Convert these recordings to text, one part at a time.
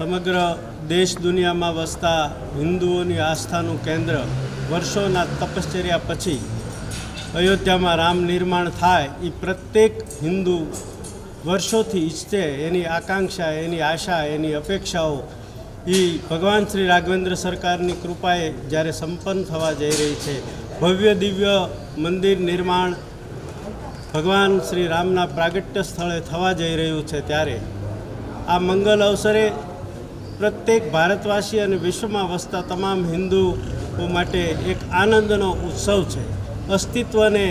સમગ્ર દેશ દુનિયામાં વસતા હિન્દુઓની આસ્થાનું કેન્દ્ર વર્ષોના તપશ્ચર્યા પછી અયોધ્યામાં રામ નિર્માણ થાય એ પ્રત્યેક હિન્દુ વર્ષોથી ઈચ્છે, એની આકાંક્ષા, એની આશા, એની અપેક્ષાઓ એ ભગવાન શ્રી રાઘવેન્દ્ર સરકારની કૃપાએ જ્યારે સંપન્ન થવા જઈ રહી છે. ભવ્ય દિવ્ય મંદિર નિર્માણ ભગવાન શ્રી રામના પ્રાગટ્ય સ્થળે થવા જઈ રહ્યું છે, ત્યારે આ મંગલ અવસરે પ્રત્યેક ભારતવાસી અને વિશ્વમાં વસતા તમામ હિન્દુઓ માટે એક આનંદનો ઉત્સવ છે. અસ્તિત્વને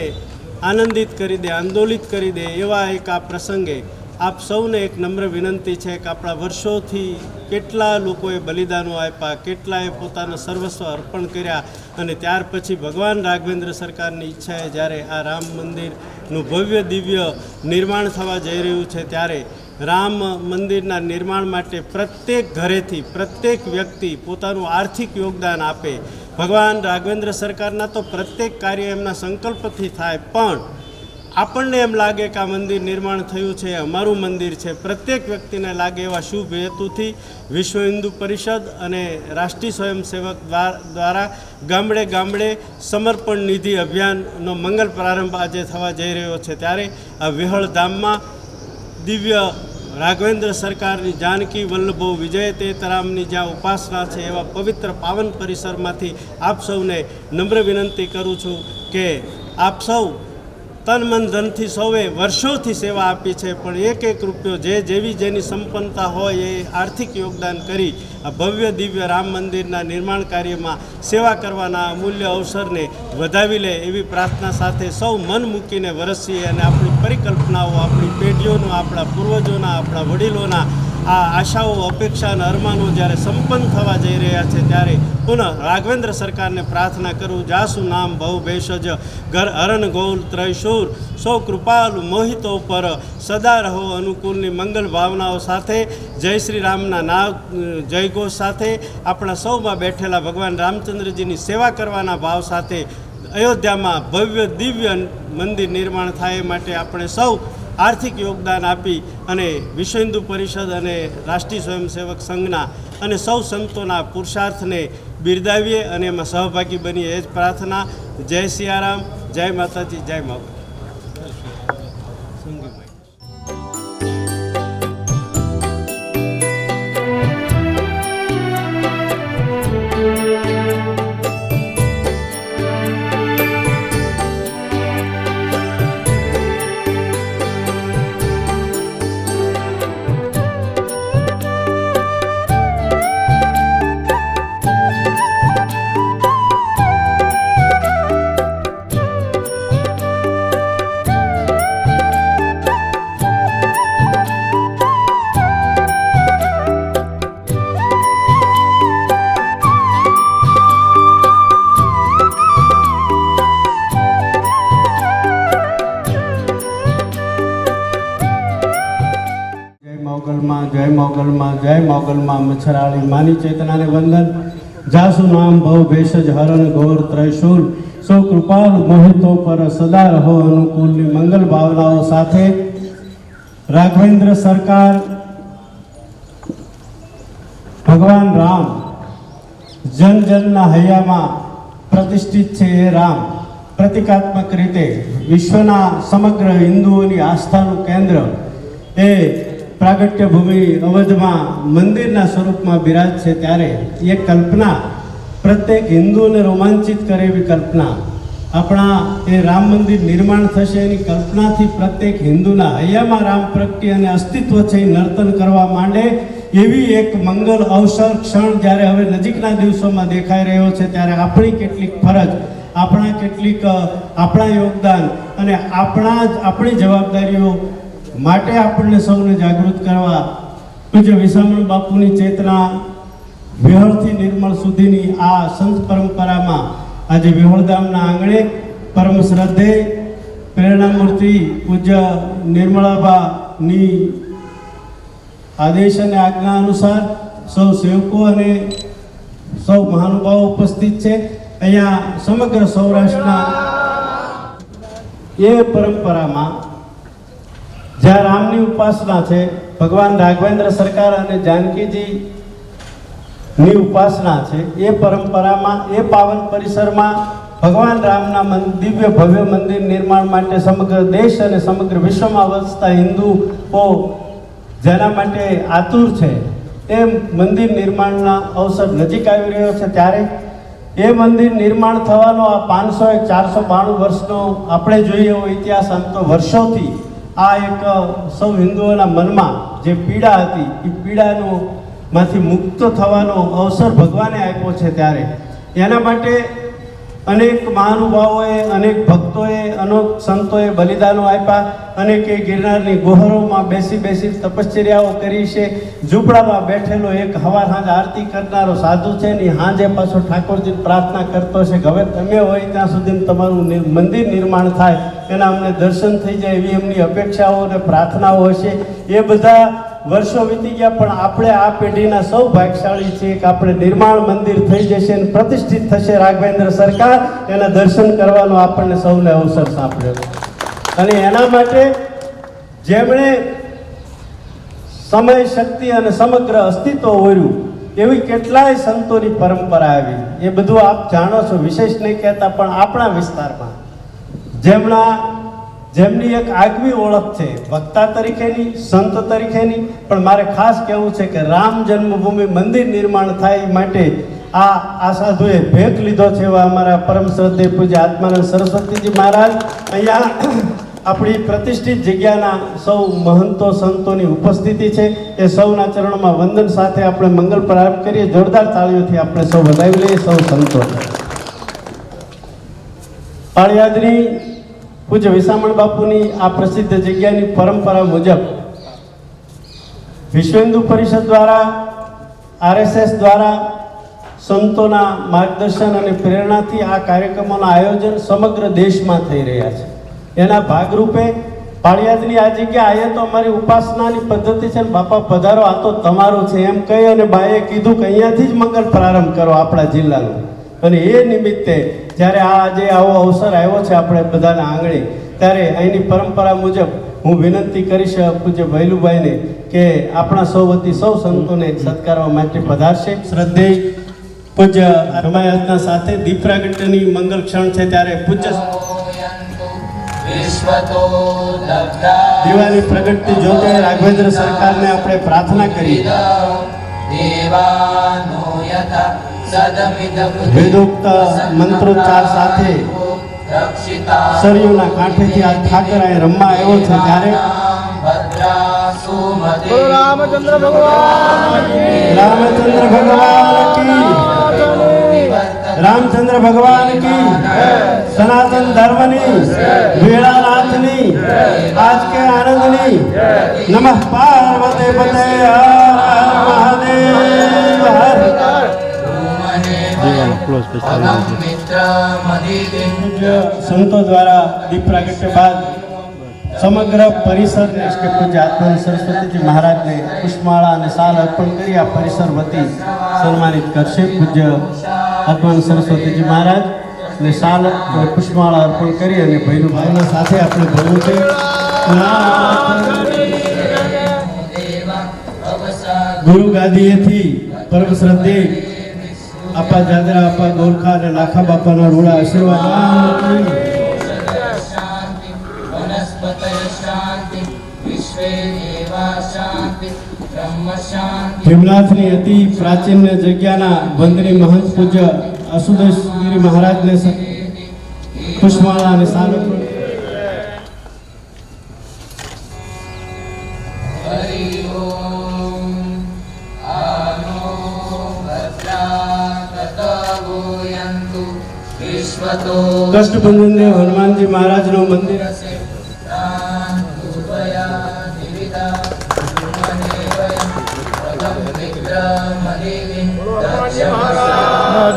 આનંદિત કરી દે, આંદોલિત કરી દે એવા એક આ પ્રસંગે આપ સૌને એક નમ્ર વિનંતી છે કે આપણા વર્ષોથી કેટલા લોકોએ બલિદાનો આપ્યા, કેટલાએ પોતાના સર્વસ્વ અર્પણ કર્યા, અને ત્યાર પછી ભગવાન રાઘવેન્દ્ર સરકારની ઈચ્છાએ જ્યારે આ રામ મંદિરનું ભવ્ય દિવ્ય નિર્માણ થવા જઈ રહ્યું છે, ત્યારે રામ મંદિરના નિર્માણ માટે પ્રત્યેક ઘરેથી પ્રત્યેક વ્યક્તિ પોતાનું આર્થિક યોગદાન આપે. ભગવાન રાઘવેન્દ્ર સરકારના તો પ્રત્યેક કાર્ય એમના સંકલ્પથી થાય, પણ આપણને એમ લાગે કે આ મંદિર નિર્માણ થયું છે, અમારું મંદિર છે, પ્રત્યેક વ્યક્તિને લાગે એવા શુભ હેતુથી વિશ્વ હિન્દુ પરિષદ અને રાષ્ટ્રીય સ્વયંસેવક દ્વારા ગામડે ગામડે સમર્પણ નિધિ અભિયાનનો મંગલ પ્રારંભ આજે થવા જઈ રહ્યો છે. ત્યારે આ વિહળ ધામમાં દિવ્ય રાઘવેન્દ્ર સરકારની જાનકી વલ્લભો વિજય તેતરામની જ્યાં ઉપાસના છે, એવા પવિત્ર પાવન પરિસરમાંથી આપ સૌને નમ્ર વિનંતી કરું છું કે આપ સૌ તન મન ધનથી સૌએ વર્ષોથી સેવા આપી છે, પણ એક એક રૂપિયો જેવી જેની સંપન્નતા હોય એ આર્થિક યોગદાન કરી આ ભવ્ય દિવ્ય રામ મંદિરના નિર્માણ કાર્યમાં સેવા કરવાના અમૂલ્ય અવસરને વધાવી લે એવી પ્રાર્થના સાથે સૌ મન મૂકીને વરસીએ અને આપણી પરિકલ્પનાઓ, આપણી પેઢીઓનો, આપણા પૂર્વજોના, આપણા વડીલોના આ આશાઓ, અપેક્ષા અને અરમાનો જ્યારે સંપન્ન થવા જઈ રહ્યા છે, ત્યારે પુનઃ રાઘવેન્દ્ર સરકારને પ્રાર્થના કરું, જાસુ નામ ભવ ભેષજ ઘર હરણ ગૌલ ત્રયશૂર સૌ કૃપાલુ મોહિતો પર સદા રહો અનુકૂળની મંગલ ભાવનાઓ સાથે જય શ્રી રામના નામ જયઘોષ સાથે આપણા સૌમાં બેઠેલા ભગવાન રામચંદ્રજીની સેવા કરવાના ભાવ સાથે અયોધ્યામાં ભવ્ય દિવ્ય મંદિર નિર્માણ થાય એ માટે આપણે સૌ આર્થિક યોગદાન આપી અને વિશ્વ હિન્દુ પરિષદ અને રાષ્ટ્રીય સ્વયંસેવક સંઘના અને સૌ સંતોના પુરુષાર્થને બિરદાવીએ અને એમાં સહભાગી બનીએ એ જ પ્રાર્થના. જય સિયારામ, જય માતાજી, જય મા. જય મોગલમાં, જય મોગલમાં મચ્છરાળી માની ચેતનાને વંદન. જાસુ નામ ભવ ભેષજ હરણ ઘોર ત્રયશૂલ સૌ કૃપાલ મોહિતો પર સદા રહો અનુકૂળની મંગલ ભાવનાઓ સાથે રાઘવેન્દ્ર સરકાર ભગવાન રામ જન જનના હૈયામાં પ્રતિષ્ઠિત છે. એ રામ પ્રતિકાત્મક રીતે વિશ્વના સમગ્ર હિન્દુઓની આસ્થાનું કેન્દ્ર એ પ્રાગટ્ય ભૂમિ અવધમાં મંદિરના સ્વરૂપમાં બિરાજ છે, ત્યારે એ કલ્પના પ્રત્યેક હિન્દુઓને રોમાંચિત કરે એવી કલ્પના આપણા એ રામ મંદિર નિર્માણ થશે એની કલ્પનાથી પ્રત્યેક હિન્દુના હૈયામાં રામ પ્રગટી અને અસ્તિત્વ છે એ નર્તન કરવા માંડે એવી એક મંગલ અવસર ક્ષણ જ્યારે હવે નજીકના દિવસોમાં દેખાઈ રહ્યો છે, ત્યારે આપણી કેટલીક ફરજ, આપણા યોગદાન અને આપણી જવાબદારીઓ માટે આપણને સૌને જાગૃત કરવા પૂજ્ય વિસામણ બાપુની ચેતના વિહળથી નિર્મળ સુધીની આ સંત પરંપરામાં આજે વિહળધામના આંગણે પરમ શ્રદ્ધેય પ્રેરણામૂર્તિ પૂજ્ય નિર્મળાબાની આદેશ અને આજ્ઞા અનુસાર સૌ સેવકો અને સૌ મહાનુભાવો ઉપસ્થિત છે. અહીંયા સમગ્ર સૌરાષ્ટ્રના એ પરંપરામાં જ્યાં રામની ઉપાસના છે, ભગવાન રાઘવેન્દ્ર સરકાર અને જાનકીજી ની ઉપાસના છે એ પરંપરામાં એ પાવન પરિસરમાં ભગવાન રામના દિવ્ય ભવ્ય મંદિર નિર્માણ માટે સમગ્ર દેશ અને સમગ્ર વિશ્વમાં વસતા હિન્દુઓ જેના માટે આતુર છે એ મંદિર નિર્માણના અવસર નજીક આવી રહ્યો છે ત્યારે એ મંદિર નિર્માણ થવાનો આ 492 વર્ષનો આપણે જોઈએ એવો ઇતિહાસ આમ તો વર્ષોથી આ એક સૌ હિન્દુઓના મનમાં જે પીડા હતી એ પીડાનો માંથી મુક્ત થવાનો અવસર ભગવાને આપ્યો છે ત્યારે એના માટે અનેક મહાનુભાવોએ અનેક ભક્તોએ અનેક સંતોએ બલિદાનો આપ્યા અનેકે ગિરનારની ગુહરોમાં બેસી તપશ્ચર્યાઓ કરી છે ઝૂંપડામાં બેઠેલો એક હવાર સાંજ આરતી કરનારો સાધુ છે ને સાંજે પાછો ઠાકોરજીને પ્રાર્થના કરતો છે કે હવે તમે હોય ત્યાં સુધી તમારું મંદિર નિર્માણ થાય એના અમને દર્શન થઈ જાય એવી એમની અપેક્ષાઓ અને પ્રાર્થનાઓ હશે એ બધા વર્ષો વીતી ગયા પણ આપણે આ પેઢીના સૌ ભાગ્યશાળી છીએ કે આપણે નિર્માણ મંદિર થઈ જશે અને પ્રતિષ્ઠિત થશે રાઘવેન્દ્ર સરકાર એના દર્શન કરવાનો આપણને સૌને અવસર સાંપડ્યો અને એના માટે જેમણે સમય શક્તિ અને સમગ્ર અસ્તિત્વ ઓર્યું એવી કેટલાય સંતોની પરંપરા આવી એ બધું આપ જાણો છો વિશેષ નહીં કહેતા પણ આપણા વિસ્તારમાં જેમની એક આગવી ઓળખ છે વક્તા તરીકેની સંત તરીકેની પણ મારે ખાસ કહેવું છે કે રામ જન્મભૂમિ મંદિર નિર્માણ થાય માટે આ સાધુએ ભેટ લીધો છે એવા અમારા પરમ શ્રદ્ધેય પૂજ્ય આત્માનંદ સરસ્વતીજી મહારાજ અહીંયા આપણી પ્રતિષ્ઠિત જગ્યાના સૌ મહંતો સંતોની ઉપસ્થિતિ છે એ સૌના ચરણોમાં વંદન સાથે આપણે મંગલ પ્રારંભ કરીએ જોરદાર તાળીઓથી આપણે સૌ વધાવી લઈએ સૌ સંતો પાળિયાદની પૂજ્ય વિસામણ બાપુની આ પ્રસિદ્ધ જગ્યાની પરંપરા મુજબ વિશ્વ હિન્દુ પરિષદ દ્વારા RSS દ્વારા સંતોના માર્ગદર્શન અને પ્રેરણાથી આ કાર્યક્રમોના આયોજન સમગ્ર દેશમાં થઈ રહ્યા છે એના ભાગરૂપે પાળિયાદની આ જગ્યા આયે તો અમારી ઉપાસનાની પદ્ધતિ છે ને બાપા પધારો આ તો તમારું છે એમ કહી અને બાએ કીધું કે અહીંયાથી જ મંગલ પ્રારંભ કરો આપણા જિલ્લાનો અને એ નિમિત્તે જ્યારે આજે આવો અવસર આવ્યો છે આપણે બધાના આંગણે ત્યારે અહીંની પરંપરા મુજબ હું વિનંતી કરીશ પૂજ્ય ભૈલુભાઈને કે આપણા સૌ વતી સૌ સંતોને સત્કારવા માટે પધારશે શ્રદ્ધેય પૂજ્ય રમાયાતના સાથે દીપ પ્રાગટ્યની મંગલ ક્ષણ છે ત્યારે પૂજ્ય દીવાની પ્રગટતી જોતે રાઘવેન્દ્ર સરકારને આપણે પ્રાર્થના કરી વેદોક્ત મંત્રોચ્ચાર સાથે સરયુના કાંઠેથી આ ઠાકર અહીં રમવા આવ્યો છે ત્યારે રામચંદ્ર ભગવાન કી સનાતન ધર્મની વેળાનાથની આજ કે આનંદની નમઃ પાર્વતી પતે હર મહાદેવ હર સંતો દ્વારા દીપ પ્રાગટ્ય બાદ સમગ્ર પરિસરને કે પૂજ્ય આત્માનંદ સરસ્વતીજી મહારાજને પુષ્પમાળા અને શાલ અર્પણ કરી આ પરિસર વતી સન્માનિત કરશે પૂજ્ય આત્માનંદ સરસ્વતીજી મહારાજ ને શાલ અને પુષ્પમાળા અર્પણ કરી અને ભૈલુભાઈના સાથે આપણે ભરવું છે ગુરુ ગાદીએથી પરમ શ્રદ્ધેય આપા જાદરા આપા ગોરખા અને લાખા બાપાના રૂડા આશીર્વાદ ભીમનાથની અતિ પ્રાચીન જગ્યાના વંદની મહંત પૂજ્ય આસુદેશગીરી મહારાજને પુષ્પમાળા અને શાલ કષ્ટભંજન દેવ હનુમાનજી મહારાજનું મંદિર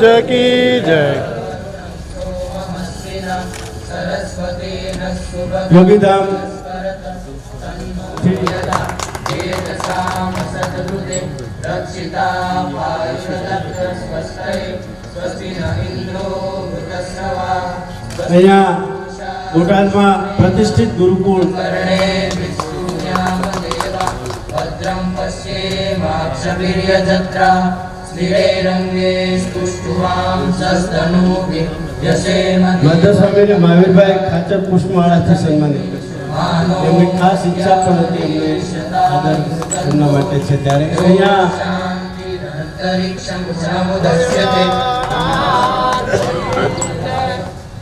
जय की जय યોગીધામ અહીંયા બોટાદમાં પ્રતિષ્ઠિત ગુરુકુળ માધવ સ્વામીને મહાવીરભાઈ ખાચર પુષ્પમાળાથી સન્માનિત કર્યા. એમની ખાસ ઈચ્છા પણ હતી, એમને આદર એમના માટે છે. ત્યારે અહીંયા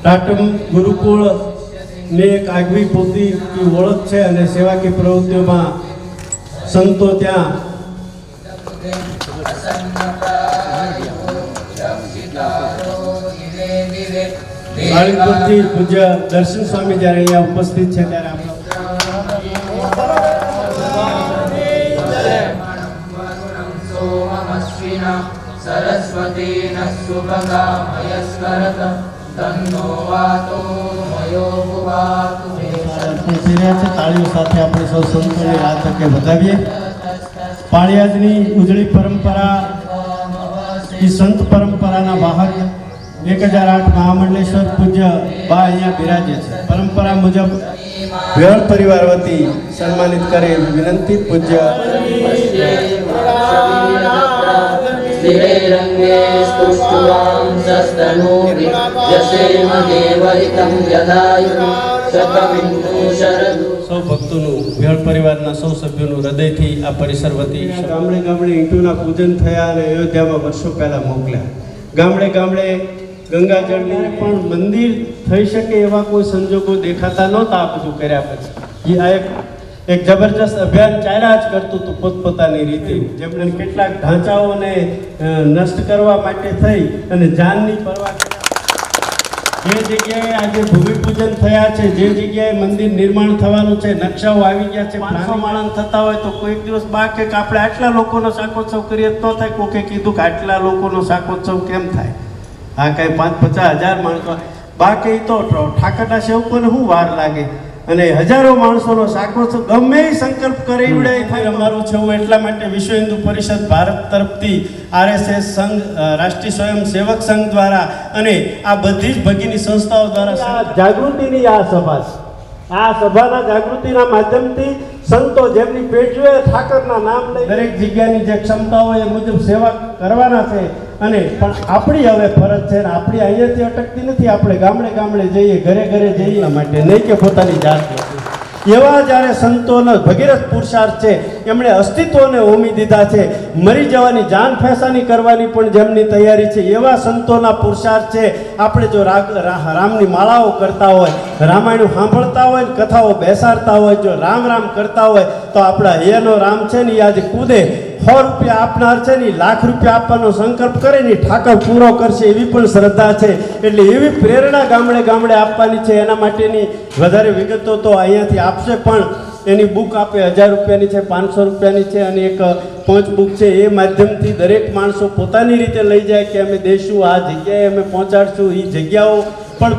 ટાટમ ગુરુકુળ ની એક આગવી પોતી ઓળખ છે અને સેવાકીય પ્રવૃત્તિઓમાં સંતો ત્યાં બાળકપુરથી પૂજ્ય દર્શન સ્વામી જ્યારે અહીંયા ઉપસ્થિત છે ત્યારે આપણે સરસ્વતી નસ્સુભગા મયસ્કરત તન્નો વાતો મયો ભુવાતુ તાળીઓ સાથે આપણે સૌ સંતોને આ તકે વધાવીએ. પાળિયાદની ઉજળી પરંપરા એ સંત પરંપરાના વાહક 1008 મહામંડલેશ્વર પૂજ્ય બા અહીંયા બિરાજે છે. પરંપરા મુજબ વેળ પરિવાર વતી સન્માનિત કરે એવી વિનંતી. પૂજ્ય સૌ ભક્તોનું વેળ પરિવારના સૌ સભ્યોનું હૃદયથી આ પરિસર વતી ગામડે ગામડે ઈંટુના પૂજન થયા અને અયોધ્યામાં વર્ષો પહેલા મોકલ્યા. ગામડે ગામડે ગંગાજળની પણ મંદિર થઈ શકે એવા કોઈ સંજોગો દેખાતા નહોતા. આ બધું કર્યા પછી આ એક જબરજસ્ત અભિયાન ચાલ્યા જ કરતું હતું પોતપોતાની રીતે. જેમણે કેટલાક ઢાંચાઓને નષ્ટ કરવા માટે થઈ અને જાનની પરવા જે જગ્યાએ આજે ભૂમિપૂજન થયા છે, જે જગ્યાએ મંદિર નિર્માણ થવાનું છે, નકશાઓ આવી ગયા છે, 500 માણસ થતા હોય તો કોઈક દિવસ બા કે આપણે આટલા લોકોનો શાકોત્સવ કરીએ તો થાય. કોકે કીધું કે આટલા લોકોનો શાકોત્સવ કેમ થાય? આ કાંઈ 5-50 હજાર માણસો બા કે તો ઠાકરના સેવકોને શું વાર લાગે? અને હજારો માણસોનો શાકોત્સવ ગમે એ સંકલ્પ કરે એવડે થાય અમારું છે. હું એટલા માટે વિશ્વ હિન્દુ પરિષદ ભારત તરફથી RSS સંઘ, રાષ્ટ્રીય સ્વયંસેવક સંઘ દ્વારા અને આ બધી જ ભગીની સંસ્થાઓ દ્વારા જાગૃતિની આ સભા છે. આ સભાના જાગૃતિના માધ્યમથી સંતો જેમની પેઢીઓએ ઠાકરના નામ લઈ દરેક જગ્યાની જે ક્ષમતાઓ એ મુજબ સેવા કરવાના છે. અને પણ આપણી હવે ફરજ છે ને આપણી અહીંયાથી અટકતી નથી. આપણે ગામડે ગામડે જઈએ, ઘરે ઘરે જઈએ માટે નહીં કે પોતાની જાત એવા જ્યારે સંતોનો ભગીરથ પુરુષાર્થ છે, એમણે અસ્તિત્વને હોમી દીધા છે. મરી જવાની જાન ફેસાની કરવાની પણ જેમની તૈયારી છે એવા સંતોના પુરુષાર્થ છે. આપણે જો રામની માળાઓ કરતા હોય, રામાયણ સાંભળતા હોય, કથાઓ બેસાડતા હોય, જો રામ રામ કરતા હોય તો આપણા હેનો રામ છે ને એ આજે કૂદે 100 રૂપિયા આપનાર છે ને લાખ રૂપિયા આપવાનો સંકલ્પ કરે ને ઠાકર પૂરો કરશે એવી પણ શ્રદ્ધા છે. એટલે એવી પ્રેરણા ગામડે ગામડે આપવાની છે. એના માટેની વધારે વિગતો તો અહીંયાથી આપશે, પણ એની બુક આપે 1000 રૂપિયાની છે, 500 રૂપિયાની છે અને એક પંચ બુક છે. એ માધ્યમથી દરેક માણસો પોતાની રીતે લઈ જાય કે અમે દઈશું, આ જગ્યાએ અમે પહોંચાડશું. એ જગ્યાઓ પણ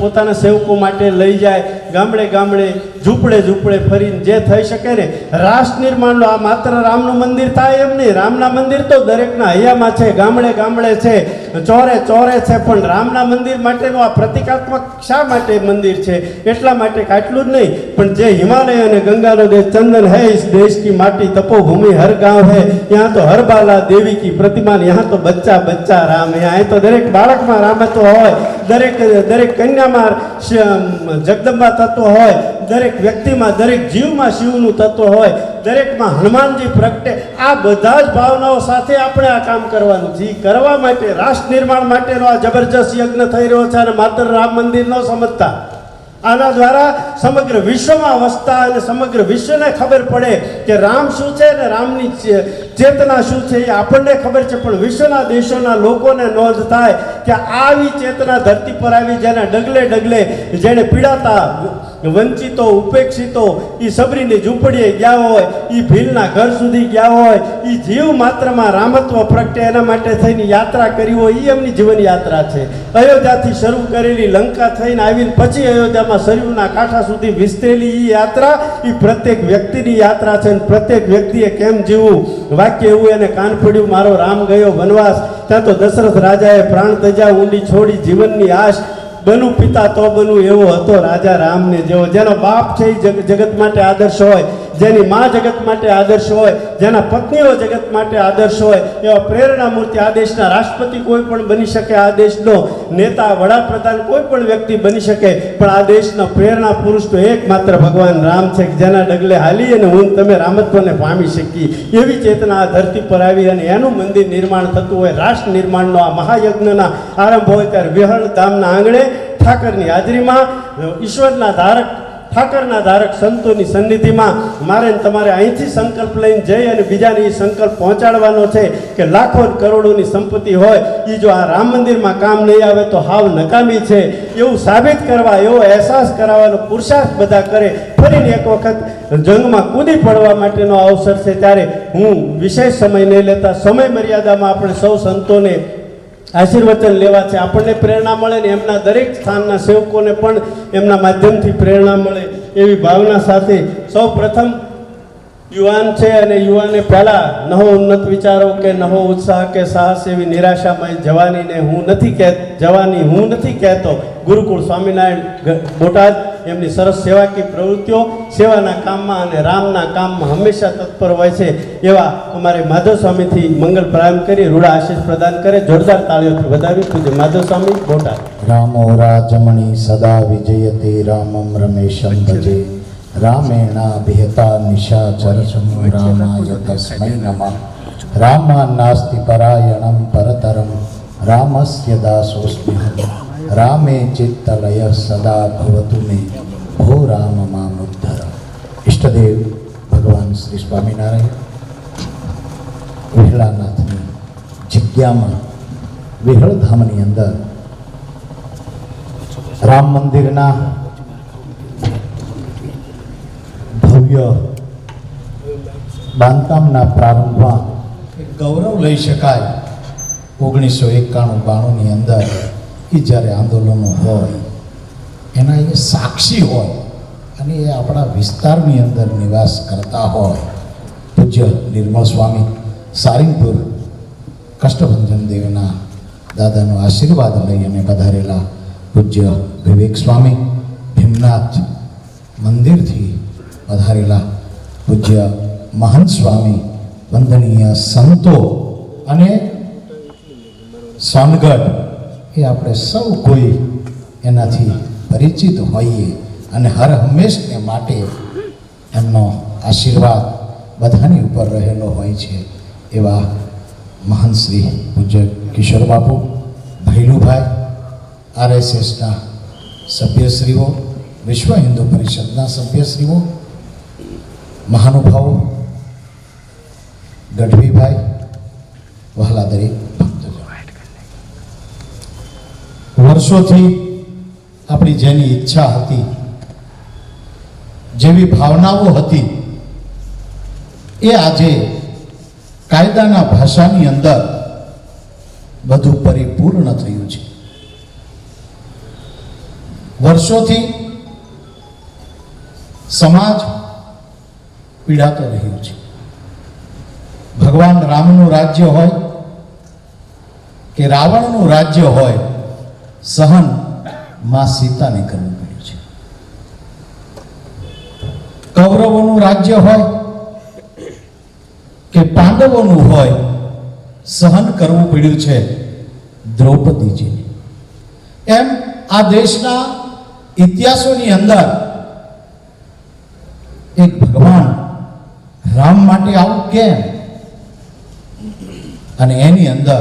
પોતાના સેવકો માટે લઈ જાય. ગામડે ગામડે ઝૂંપડે ઝૂંપડે ફરીને જે થઈ શકે ને રાષ્ટ્ર નિર્માણનો આ માત્ર રામનું મંદિર થાય એમ નહીં. રામના મંદિર તો દરેકના હૈયામાં છે, ગામડે ગામડે છે, ચોરે ચોરે છે. પણ રામના મંદિર માટેનું આ પ્રતિકાત્મક શા માટે મંદિર છે? એટલા માટે આટલું જ નહીં, પણ જે હિમાલય અને ગંગાનો દેશ ચંદન है इस देश की माटी तपोभूमि हर गांव है यहाँ तो हर बाला देवी की प्रतिमा यहाँ तो बच्चा बच्चा राम है. અહીં તો દરેક બાળકમાં રામત્વ હોય, દરેક કન્યામાં જગદંબા તત્વ હોય, દરેક વ્યક્તિમાં દરેક જીવમાં શિવનું તત્વ હોય, દરેકમાં હનુમાનજી પ્રગટે. આ બધા જ ભાવનાઓ સાથે આપણે આ કામ કરવાનું છે. કરવા માટે રાષ્ટ્ર નિર્માણ માટેનો આ જબરજસ્ત યજ્ઞ થઈ રહ્યો છે. અને માત્ર રામ મંદિર ન સમજતા, આના દ્વારા સમગ્ર વિશ્વમાં વસતા અને સમગ્ર વિશ્વને ખબર પડે કે રામ શું છે ને રામની ચેતના શું છે એ આપણને ખબર છે. પણ વિશ્વના દેશોના લોકોને નોંધ થાય કે આવી ચેતના ધરતી પર આવી, જેના ડગલે ડગલે જેણે પીડાતા વંચિતો, ઉપેક્ષિતો, એ સબરીની ઝૂંપડીએ ગયા હોય, એ ભીલના ઘર સુધી ગયા હોય, એ જીવ માત્રમાં રામત્વ પ્રગટે એના માટે થઈને યાત્રા કરી હોય, એ એમની જીવન યાત્રા છે. અયોધ્યાથી શરૂ કરેલી, લંકા થઈને આવીને પછી અયોધ્યામાં સરયુના કાંઠા સુધી વિસ્તરેલી એ યાત્રા એ પ્રત્યેક વ્યક્તિની યાત્રા છે. અને પ્રત્યેક વ્યક્તિએ કેમ જીવવું, વાક્ય એવું એને કાન પડ્યું, મારો રામ ગયો વનવાસ, ત્યાં તો દશરથ રાજાએ પ્રાણ તજા ઊંડી છોડી જીવનની આશ, બનું પિતા તો બનું એવો હતો રાજા રામને જેવો. જેનો બાપ છે એ જગત માટે આદર્શ હોય, જેની મા જગત માટે આદર્શ હોય, જેના પત્નીઓ જગત માટે આદર્શ હોય, એવા પ્રેરણા મૂર્તિ આ દેશના રાષ્ટ્રપતિ કોઈ પણ બની શકે, આ દેશનો નેતા વડાપ્રધાન કોઈ પણ વ્યક્તિ બની શકે, પણ આ દેશનો પ્રેરણા પુરુષ તો એકમાત્ર ભગવાન રામ છે, જેના ડગલે હાલી અને હું તમે રામત્વને પામી શકીએ એવી ચેતના આ ધરતી પર આવી અને એનું મંદિર નિર્માણ થતું હોય. રાષ્ટ્ર નિર્માણનો આ મહાયજ્ઞના આરંભ હોય ત્યારે વિહળ ધામના આંગણે ઠાકરની હાજરીમાં ઈશ્વરના ધારક ઠાકરના ધારક સંતોની સન્નિધિમાં મારે ને તમારે અહીંથી સંકલ્પ લઈને જઈ અને બીજાને એ સંકલ્પ પહોંચાડવાનો છે કે લાખો કરોડોની સંપત્તિ હોય એ જો આ રામ મંદિરમાં કામ નહીં આવે તો હાવ નકામી છે એવું સાબિત કરવા, એવો અહેસાસ કરાવવાનો પુરુષાર્થ બધા કરે. ફરીને એક વખત જંગમાં કૂદી પડવા માટેનો અવસર છે. ત્યારે હું વિશેષ સમય નહીં લેતા, સમય મર્યાદામાં આપણે સૌ સંતોને આશીર્વચન લેવા છે. આપણને પ્રેરણા મળે ને એમના દરેક સ્થાનના સેવકોને પણ એમના માધ્યમથી પ્રેરણા મળે એવી ભાવના સાથે સૌ પ્રથમ યુવાન છે અને યુવાને પહેલાં નવો ઉન્નત વિચારો કે નવો ઉત્સાહ કે સાહસ એવી નિરાશામાં જવાની હું નથી કહેતો. ગુરુકુળ સ્વામિનારાયણ બોટાદ એમની સરસ સેવાકીય પ્રવૃત્તિઓ સેવાના કામમાં અને રામના કામમાં હંમેશા તત્પર હોય છે. એવા અમારે માધવ સ્વામીથી મંગલ પ્રારંભ કરી રૂડા આશીષ પ્રદાન કરે. જોરદાર તાળીઓથી વધાવી પૂજ્ય માધવ સ્વામી બોટાદ. રામો રાજમણી સદા વિજયતે રામમ રમેશમ ભજે રામેણાભિહતા નિશાચર સમો રામાય તસ્મૈ નમઃ. રામા નાસ્તિ પરાયણમ પરતરમ રામસ્ય દાસોસ્મ્યહમ. રામે ચિત્તલય સદા ભવતુ મે ભો રામ મામુદ્ધર. ઈષ્ટદેવ ભગવાન શ્રી સ્વામિનારાયણ વિહળાનાથની જગ્યામાં વિહળધામની અંદર રામ મંદિરના ભવ્ય બાંધકામના પ્રારંભમાં ગૌરવ લઈ શકાય. 1991-92ની અંદર કે જ્યારે આંદોલનો હોય એના એ સાક્ષી હોય અને એ આપણા વિસ્તારની અંદર નિવાસ કરતા હોય. પૂજ્ય નિર્મળ સ્વામી સારિંગપુર કષ્ટભંજન દેવના દાદાનો આશીર્વાદ લઈ અને પધારેલા પૂજ્ય વિવેક સ્વામી ભીમનાથ મંદિરથી પધારેલા પૂજ્ય મહંત સ્વામી વંદનીય સંતો અને સોનગઢ એ આપણે સૌ કોઈ એનાથી પરિચિત હોઈએ અને હર હંમેશને માટે એમનો આશીર્વાદ બધાની ઉપર રહેલો હોય છે. એવા મહાન શ્રી પૂજ્ય કિશોર બાપુ, ભૈલુભાઈ, RSSના સભ્યશ્રીઓ, વિશ્વ હિન્દુ પરિષદના સભ્યશ્રીઓ, મહાનુભાવો, ગઢવીભાઈ, વહાલા દરેક ભક્તજનો, વર્ષોથી આપણી જેની ઈચ્છા હતી, જેવી ભાવનાઓ હતી, એ આજે કાયદાના ભાષાની અંદર બધું પરિપૂર્ણ થયું છે. વર્ષોથી સમાજ પીડાતો રહ્યો છે. ભગવાન રામનું રાજ્ય હોય કે રાવણનું રાજ્ય હોય, સહન માં સીતાને કરવું પડ્યું છે. કૌરવોનું રાજ્ય હોય કે પાંડવોનું હોય, સહન કરવું પડ્યું છે દ્રૌપદીજીને. એમ આ દેશના ઇતિહાસોની અંદર એક ભગવાન રામ માટે આવું કેમ? અને એની અંદર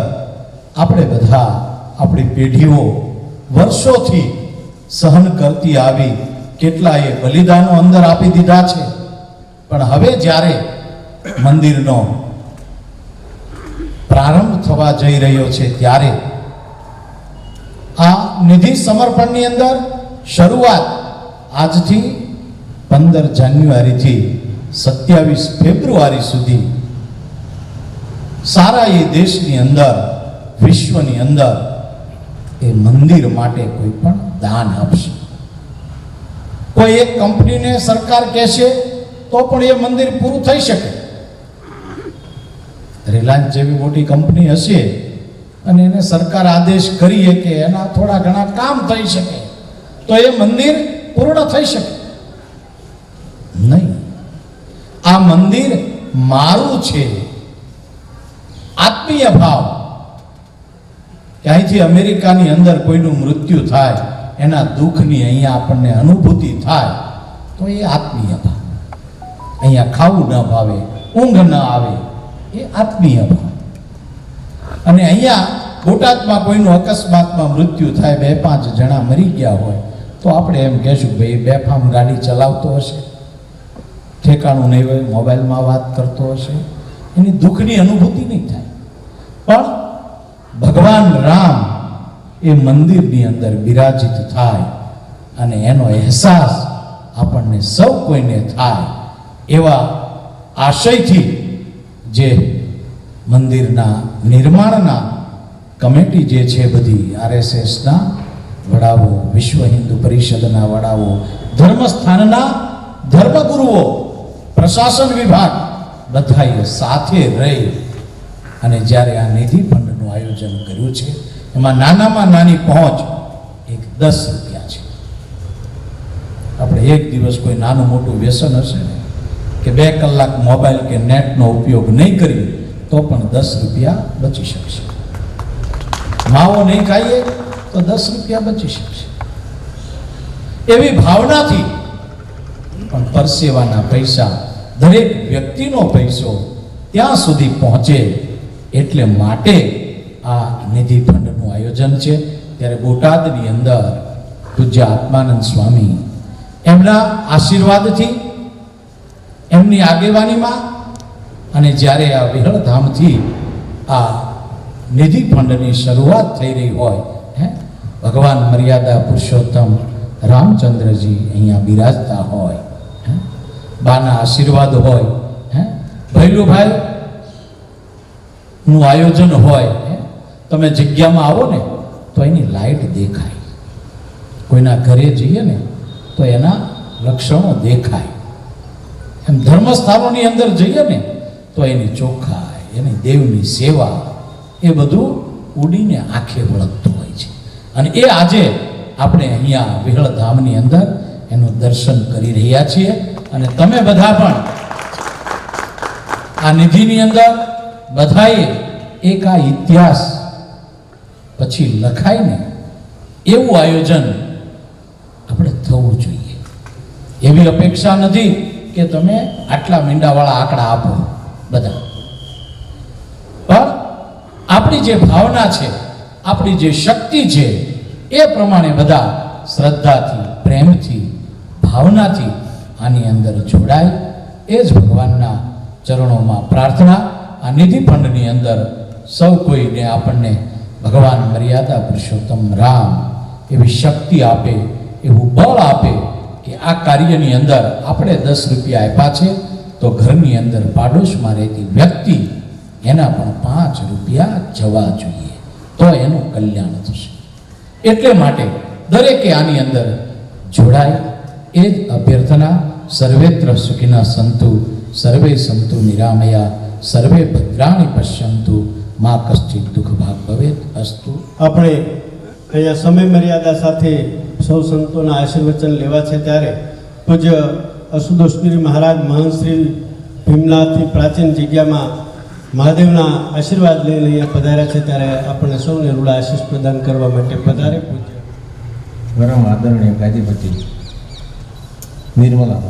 આપણે બધા, આપણી પેઢીઓ વર્ષોથી સહન કરતી આવી, કેટલાએ બલિદાનો અંદર આપી દીધા છે. પણ હવે જ્યારે મંદિરનો પ્રારંભ થવા જઈ રહ્યો છે ત્યારે આ નિધિ સમર્પણની અંદર શરૂઆત આજથી 15 જાન્યુઆરીથી 27 ફેબ્રુઆરી સુધી સારા એ દેશની અંદર, વિશ્વની અંદર એ મંદિર માટે કોઈ પણ દાન આપશે. કોઈ એક કંપનીને સરકાર કહેશે તો પણ એ મંદિર પૂરું થઈ શકે. રિલાયન્સ જેવી મોટી કંપની હશે અને એને સરકાર આદેશ કરીએ કે એના થોડા ઘણા કામ થઈ શકે તો એ મંદિર પૂર્ણ થઈ શકે નહીં. મંદિર મારું છે. આત્મીય ભાવ. અહીંથી અમેરિકાની અંદર કોઈનું મૃત્યુ થાય, એના દુઃખની અહીંયા આપણને અનુભૂતિ થાય તો એ આત્મીય ભાવ. અહીંયા ખાવું ન ભાવે, ઊંઘ ન આવે, એ આત્મીય ભાવ. અને અહીંયા બોટાદમાં કોઈનું અકસ્માતમાં મૃત્યુ થાય, 2-5 જણા મરી ગયા હોય તો આપણે એમ કહેશું ભાઈ બેફામ ગાડી ચલાવતો હશે, ઠેકાણું નહીં હોય, મોબાઈલમાં વાત કરતો હશે, એની દુઃખની અનુભૂતિ નહીં થાય. પણ ભગવાન રામ એ મંદિરની અંદર બિરાજિત થાય અને એનો અહેસાસ આપણને સૌ કોઈને થાય એવા આશયથી જે મંદિરના નિર્માણના કમિટી જે છે બધી RSSના વડાઓ, વિશ્વ હિન્દુ પરિષદના વડાઓ, ધર્મસ્થાનના ધર્મગુરુઓ, પ્રશાસન વિભાગ બધાએ સાથે રહી અને જ્યારે આ નિધિ ફંડનું આયોજન કર્યું છે, એમાં નાનામાં નાની પહોંચ એક 10 રૂપિયા છે. આપણે એક દિવસ કોઈ નાનું મોટું વ્યસન હશે ને કે 2 કલાક મોબાઈલ કે નેટનો ઉપયોગ નહીં કરીએ તો પણ 10 રૂપિયા બચી શકશે. માવો નહીં ખાઈએ તો 10 રૂપિયા બચી શકશે. એવી ભાવનાથી પણ પરસેવાના પૈસા, દરેક વ્યક્તિનો પૈસો ત્યાં સુધી પહોંચે એટલે માટે આ નિધિ ફંડનું આયોજન છે. ત્યારે બોટાદની અંદર પૂજ્ય આત્માનંદ સ્વામી એમના આશીર્વાદથી, એમની આગેવાનીમાં અને જ્યારે આ વિહળધામથી આ નિધિ ફંડની શરૂઆત થઈ રહી હોય, ભગવાન મર્યાદા પુરુષોત્તમ રામચંદ્રજી અહીંયા બિરાજતા હોય, બાના આશીર્વાદ હોય, ભૈલુભાઈ નું આયોજન હોય, તમે જગ્યામાં આવો ને તો એની લાઈટ દેખાય, કોઈના ઘરે જઈએ ને તો એના લક્ષણો દેખાય, એમ ધર્મસ્થાનોની અંદર જઈએ ને તો એની ચોખ્ખાઈ, એની દેવની સેવા, એ બધું ઉડીને આંખે વળગતું હોય છે. અને એ આજે આપણે અહીંયા વિહળધામની અંદર એનું દર્શન કરી રહ્યા છીએ. અને તમે બધા પણ આ નિધિની અંદર બધાએ એક આ ઇતિહાસ પછી લખાય ને એવું આયોજન આપણે થવું જોઈએ. એવી અપેક્ષા નથી કે તમે આટલા મીંડાવાળા આંકડા આપો બધા, પણ આપણી જે ભાવના છે, આપણી જે શક્તિ છે એ પ્રમાણે બધા શ્રદ્ધાથી, પ્રેમથી, ભાવનાથી આની અંદર જોડાય. એ જ ભગવાનના ચરણોમાં પ્રાર્થના. આ નિધિ ફંડની અંદર સૌ કોઈને આપણને ભગવાન મર્યાદા પુરુષોત્તમ રામ એવી શક્તિ આપે, એવું બળ આપે કે આ કાર્યની અંદર આપણે 10 રૂપિયા આપ્યા છે તો ઘરની અંદર પાડોશમાં રહેતી વ્યક્તિ એના પણ 5 રૂપિયા જવા જોઈએ, તો એનું કલ્યાણ થશે. એટલે માટે દરેકે આની અંદર જોડાય. એ જ અભ્યર્થના. સર્વેત્ર સુખિના સંતુ, સર્વે સંતુ નિરામયા, સર્વે ભદ્રાણી પશ્યંતુ, મા કશ્ચિત દુઃખ ભાગ ભવેત અસ્તુ. આપણે અહીંયા સમય મર્યાદા સાથે સૌ સંતોના આશીર્વચન લેવા છે ત્યારે પૂજ્ય અસુદોષગીરી મહારાજ મહંત શ્રી ભીમનાથથી પ્રાચીન જગ્યામાં મહાદેવના આશીર્વાદ લઈને અહીંયા પધાર્યા છે, ત્યારે આપણને સૌને રૂડા આશીષ પ્રદાન કરવા માટે પધારે. પૂજ્ય પરમ આદરણીય ગાદીપતિ નિર્મલા,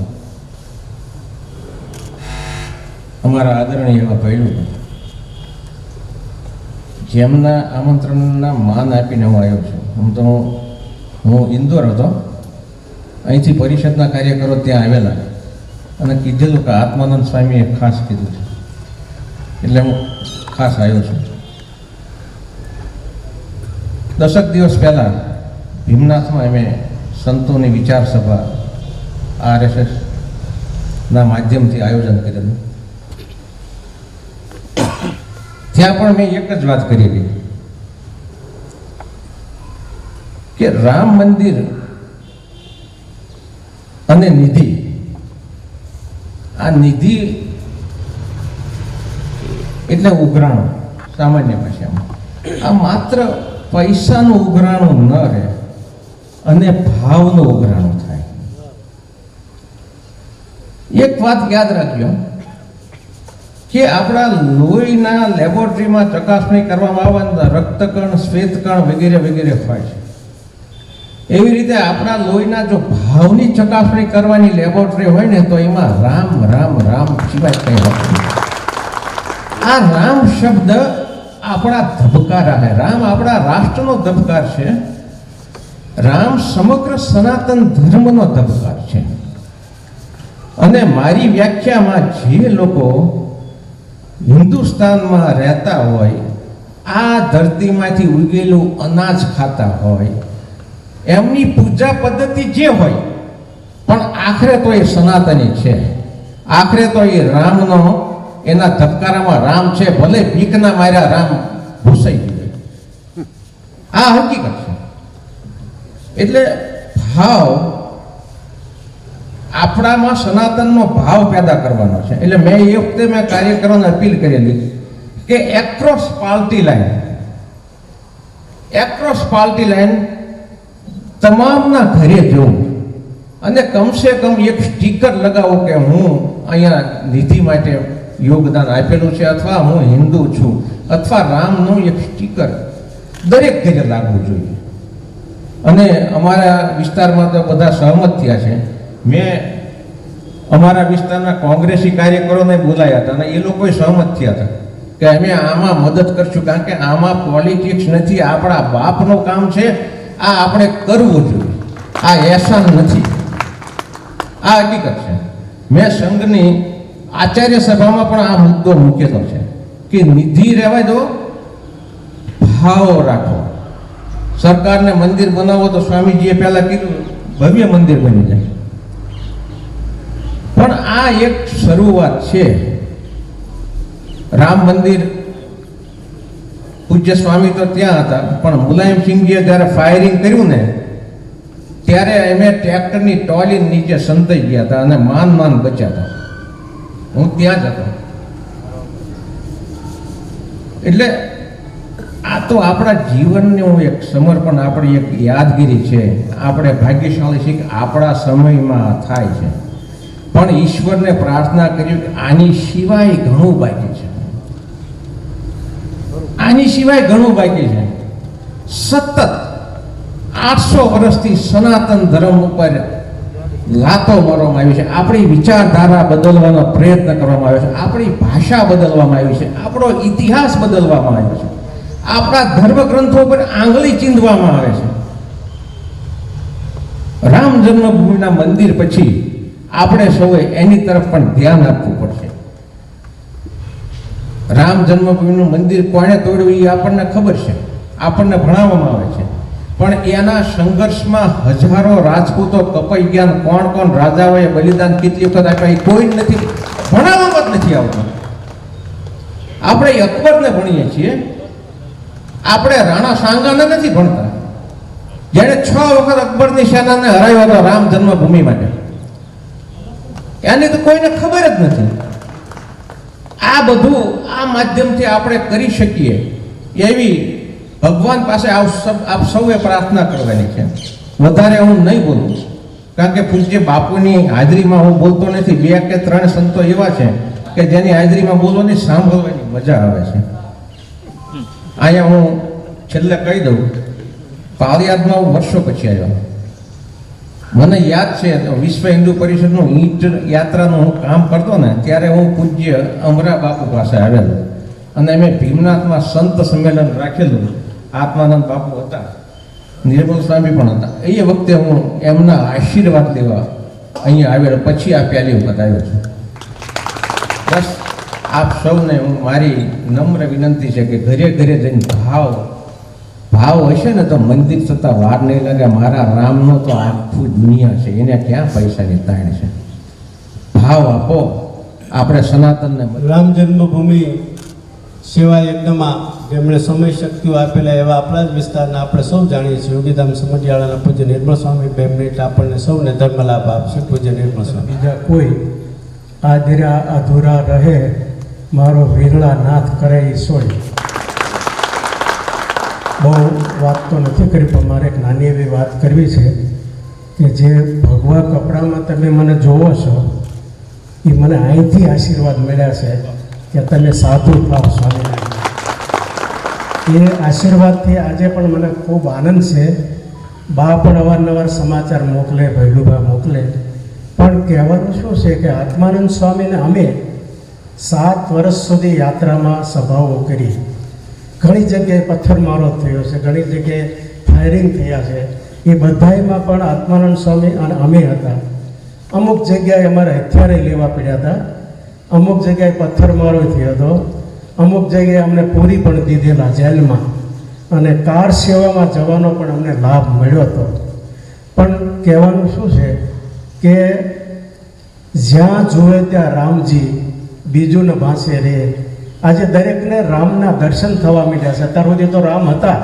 અમારા આદરણીય એવા ભૈલું જેમના આમંત્રણના માન આપીને હું આવ્યો છું. આમ તો હું ઇન્દોર હતો, અહીંથી પરિષદના કાર્યકરો ત્યાં આવેલા અને કીધેલું કે આત્માનંદ સ્વામીએ ખાસ કીધું છે, એટલે હું ખાસ આવ્યો છું. 10 દિવસ પહેલાં ભીમનાથમાં અમે સંતોની વિચાર સભા RSSના માધ્યમથી આયોજન કરેલું. ત્યાં પણ મેં એક જ વાત કરી હતી કે રામ મંદિર અને નિધિ, આ નિધિ એટલે ઉઘરાણું, સામાન્ય ભાષામાં આ માત્ર પૈસાનું ઉઘરાણું ન રહે અને ભાવનું ઉઘરાણું થાય. એક વાત યાદ રાખજો કે આપણા લોહીના લેબોરેટરીમાં ચકાસણી કરવામાં આવે રક્તકણ, શ્વેતકણ વગેરે વગેરે હોય છે. એવી રીતે આપણા લોહીના જો ભાવની ચકાસણી કરવાની લેબોરેટરી હોય ને તો એમાં રામ રામ રામ સિવાય કંઈ હોતું નથી. આ રામ શબ્દ આપણા ધબકારા છે. રામ આપણા રાષ્ટ્રનો ધબકાર છે. રામ સમગ્ર સનાતન ધર્મનો ધબકાર છે. અને મારી વ્યાખ્યામાં જે લોકો હિન્દુસ્તાનમાં રહેતા હોય, આ ધરતીમાંથી ઉગેલું અનાજ ખાતા હોય, એમની પૂજા પદ્ધતિ જે હોય, પણ આખરે તો એ સનાતની છે. આખરે તો એ રામનો, એના ધબકારામાં રામ છે. ભલે બીકના માર્યા રામ ભૂસાઈ ગયું. આ હકીકત છે. એટલે ભાવ આપણામાં સનાતનનો ભાવ પેદા કરવાનો છે. એટલે મેં એ વખતે કાર્યકરોને અપીલ કરેલી કે એક્રોસ પાર્ટી લાઈન તમામના ઘરે જવું અને કમસે કમ એક સ્ટીકર લગાવો કે હું અહીંયા નિધિ માટે યોગદાન આપેલું છે, અથવા હું હિન્દુ છું, અથવા રામનું એક સ્ટીકર દરેક ઘરે લાગવું જોઈએ. અને અમારા વિસ્તારમાં તો બધા સહમત થયા છે. મેં અમારા વિસ્તારના કોંગ્રેસી કાર્યકરોને બોલાયા હતા અને એ લોકોએ સહમત થયા હતા કે અમે આમાં મદદ કરશું, કારણ કે આમાં પોલિટિક્સ નથી, આપણા બાપનું કામ છે. આ આપણે કરવું જોઈએ. આ એહસાન નથી, આ હકીકત છે. મેં સંઘની આચાર્ય સભામાં પણ આ મુદ્દો મૂકેલો છે કે નિધિ રહેવા દો, ભાવ રાખો. સરકારને મંદિર બનાવો તો સ્વામીજીએ પહેલા કીધું ભવ્ય મંદિર બની જાય, પણ આ એક શરૂઆત છે. રામ મંદિર પૂજ્ય સ્વામી તો ત્યાં હતા, પણ મુલાયમસિંહજીએ જ્યારે ફાયરિંગ કર્યું ને ત્યારે અમે ટ્રેક્ટરની ટોલી નીચે સંતાઈ ગયા હતા અને માન બચ્યા હતા. હું ત્યાં જ હતો. એટલે આ તો આપણા જીવનનું એક સમર્પણ, આપણી એક યાદગીરી છે. આપણે ભાગ્યશાળી છીએ કે આપણા સમયમાં થાય છે. પણ ઈશ્વરને પ્રાર્થના કર્યું કે આની સિવાય ઘણું બાકી છે. આની સિવાય ઘણું બાકી છે. સતત 800 વર્ષથી સનાતન ધર્મ ઉપર લાતો મારવામાં આવી છે. આપણી વિચારધારા બદલવાનો પ્રયત્ન કરવામાં આવ્યો છે. આપણી ભાષા બદલવામાં આવી છે. આપણો ઇતિહાસ બદલવામાં આવ્યો છે. આપણા ધર્મગ્રંથો પર આંગળી ચીંધવામાં આવે છે. રામ જન્મભૂમિના મંદિર પછી આપણે સૌએ એની તરફ પણ ધ્યાન આપવું પડશે. રામ જન્મભૂમિનું મંદિર કોણે તોડ્યું એ આપણને ખબર છે, આપણને ભણાવવામાં આવે છે. પણ એના સંઘર્ષમાં હજારો રાજપૂતો કપાઈ ગયા. કોણ રાજાઓએ બલિદાન કેટલી વખત આપ્યા એ કોઈ નથી ભણાવવામાં જ નથી આવતું. આપણે અકબરને ભણીએ છીએ, આપણે રાણા સાંગાને નથી ભણતા, જેણે 6 વખત અકબરની સેનાને હરાવ્યો હતો રામ જન્મભૂમિ માટે. એની તો કોઈને ખબર જ નથી. આ બધું આ માધ્યમથી આપણે કરી શકીએ એવી ભગવાન પાસે આપ સૌએ પ્રાર્થના કરવાની છે. વધારે હું નહીં બોલું, કારણ કે પૂજ્ય બાપુની હાજરીમાં હું બોલતો નથી. 2 કે 3 સંતો એવા છે કે જેની હાજરીમાં બોલવાની સાંભળવાની મજા આવે છે. અહીંયા હું છેલ્લે કહી દઉં, પાળિયાદમાં હું વર્ષો પછી આવ્યો. મને યાદ છે વિશ્વ હિન્દુ પરિષદનું ઈંટ યાત્રાનું હું કામ કરતો ને ત્યારે હું પૂજ્ય અમરા બાપુ પાસે આવેલો અને મેં ભીમનાથમાં સંત સંમેલન રાખેલું. આત્માનંદ બાપુ હતા, નિર્મલ સ્વામી પણ હતા. એ વખતે હું એમના આશીર્વાદ લેવા અહીંયા આવેલો. પછી આ પહેલી વખત આવ્યો છું. બસ આપ સૌને હું મારી નમ્ર વિનંતી છે કે ઘરે ઘરે જઈને ભાવ હશે ને તો મંદિર થતાં વાર નહીં લાગે. મારા રામનો તો આખું દુનિયા છે, એને ક્યાં પૈસાની તાણ છે. ભાવ આપો. આપણે સનાતનને રામ જન્મભૂમિ સેવા યજ્ઞમાં જેમણે સમય શક્તિઓ આપેલા એવા આપણા જ વિસ્તારના આપણે સૌ જાણીએ છીએ. યોગીધામ સમઢિયાળાના પૂજ્ય નિર્મળ સ્વામી 2 મિનિટ આપણને સૌને ધર્મલાભ આપશે. પૂજ્ય નિર્મળ સ્વામી. બીજા કોઈ આધેરા અધૂરા રહે, મારો વિરળા નાથ કરે ઈ સોય. બહુ વાત તો નથી કરી, પણ મારે એક નાની એવી વાત કરવી છે કે જે ભગવા કપડામાં તમે મને જોવો છો એ મને અહીંથી આશીર્વાદ મળ્યા છે. કે તમે સાધુ થાવ સ્વામિનારાયણ. એ આશીર્વાદથી આજે પણ મને ખૂબ આનંદ છે. બા પણ અવારનવાર સમાચાર મોકલે, ભૈલુબા મોકલે, પણ કહેવાનું શું છે કે આત્માનંદ સ્વામીને અમે 7 વર્ષ સુધી યાત્રામાં સભાઓ કરી. ઘણી જગ્યાએ પથ્થરમારો થયો છે, ઘણી જગ્યાએ ફાયરિંગ થયા છે. એ બધાયમાં પણ આત્માનંદ સ્વામી અને અમે હતા. અમુક જગ્યાએ અમારે હથિયારે લેવા પડ્યા હતા, અમુક જગ્યાએ પથ્થરમારો થયો હતો, અમુક જગ્યાએ અમને પૂરી પણ દીધેલા જેલમાં, અને કાર સેવામાં જવાનો પણ અમને લાભ મળ્યો હતો. પણ કહેવાનું શું છે કે જ્યાં જુએ ત્યાં રામજી, બીજું ને ભાંસે રે. આજે દરેકને રામના દર્શન થવા માંડ્યા છે. અત્યાર સુધી તો રામ હતા,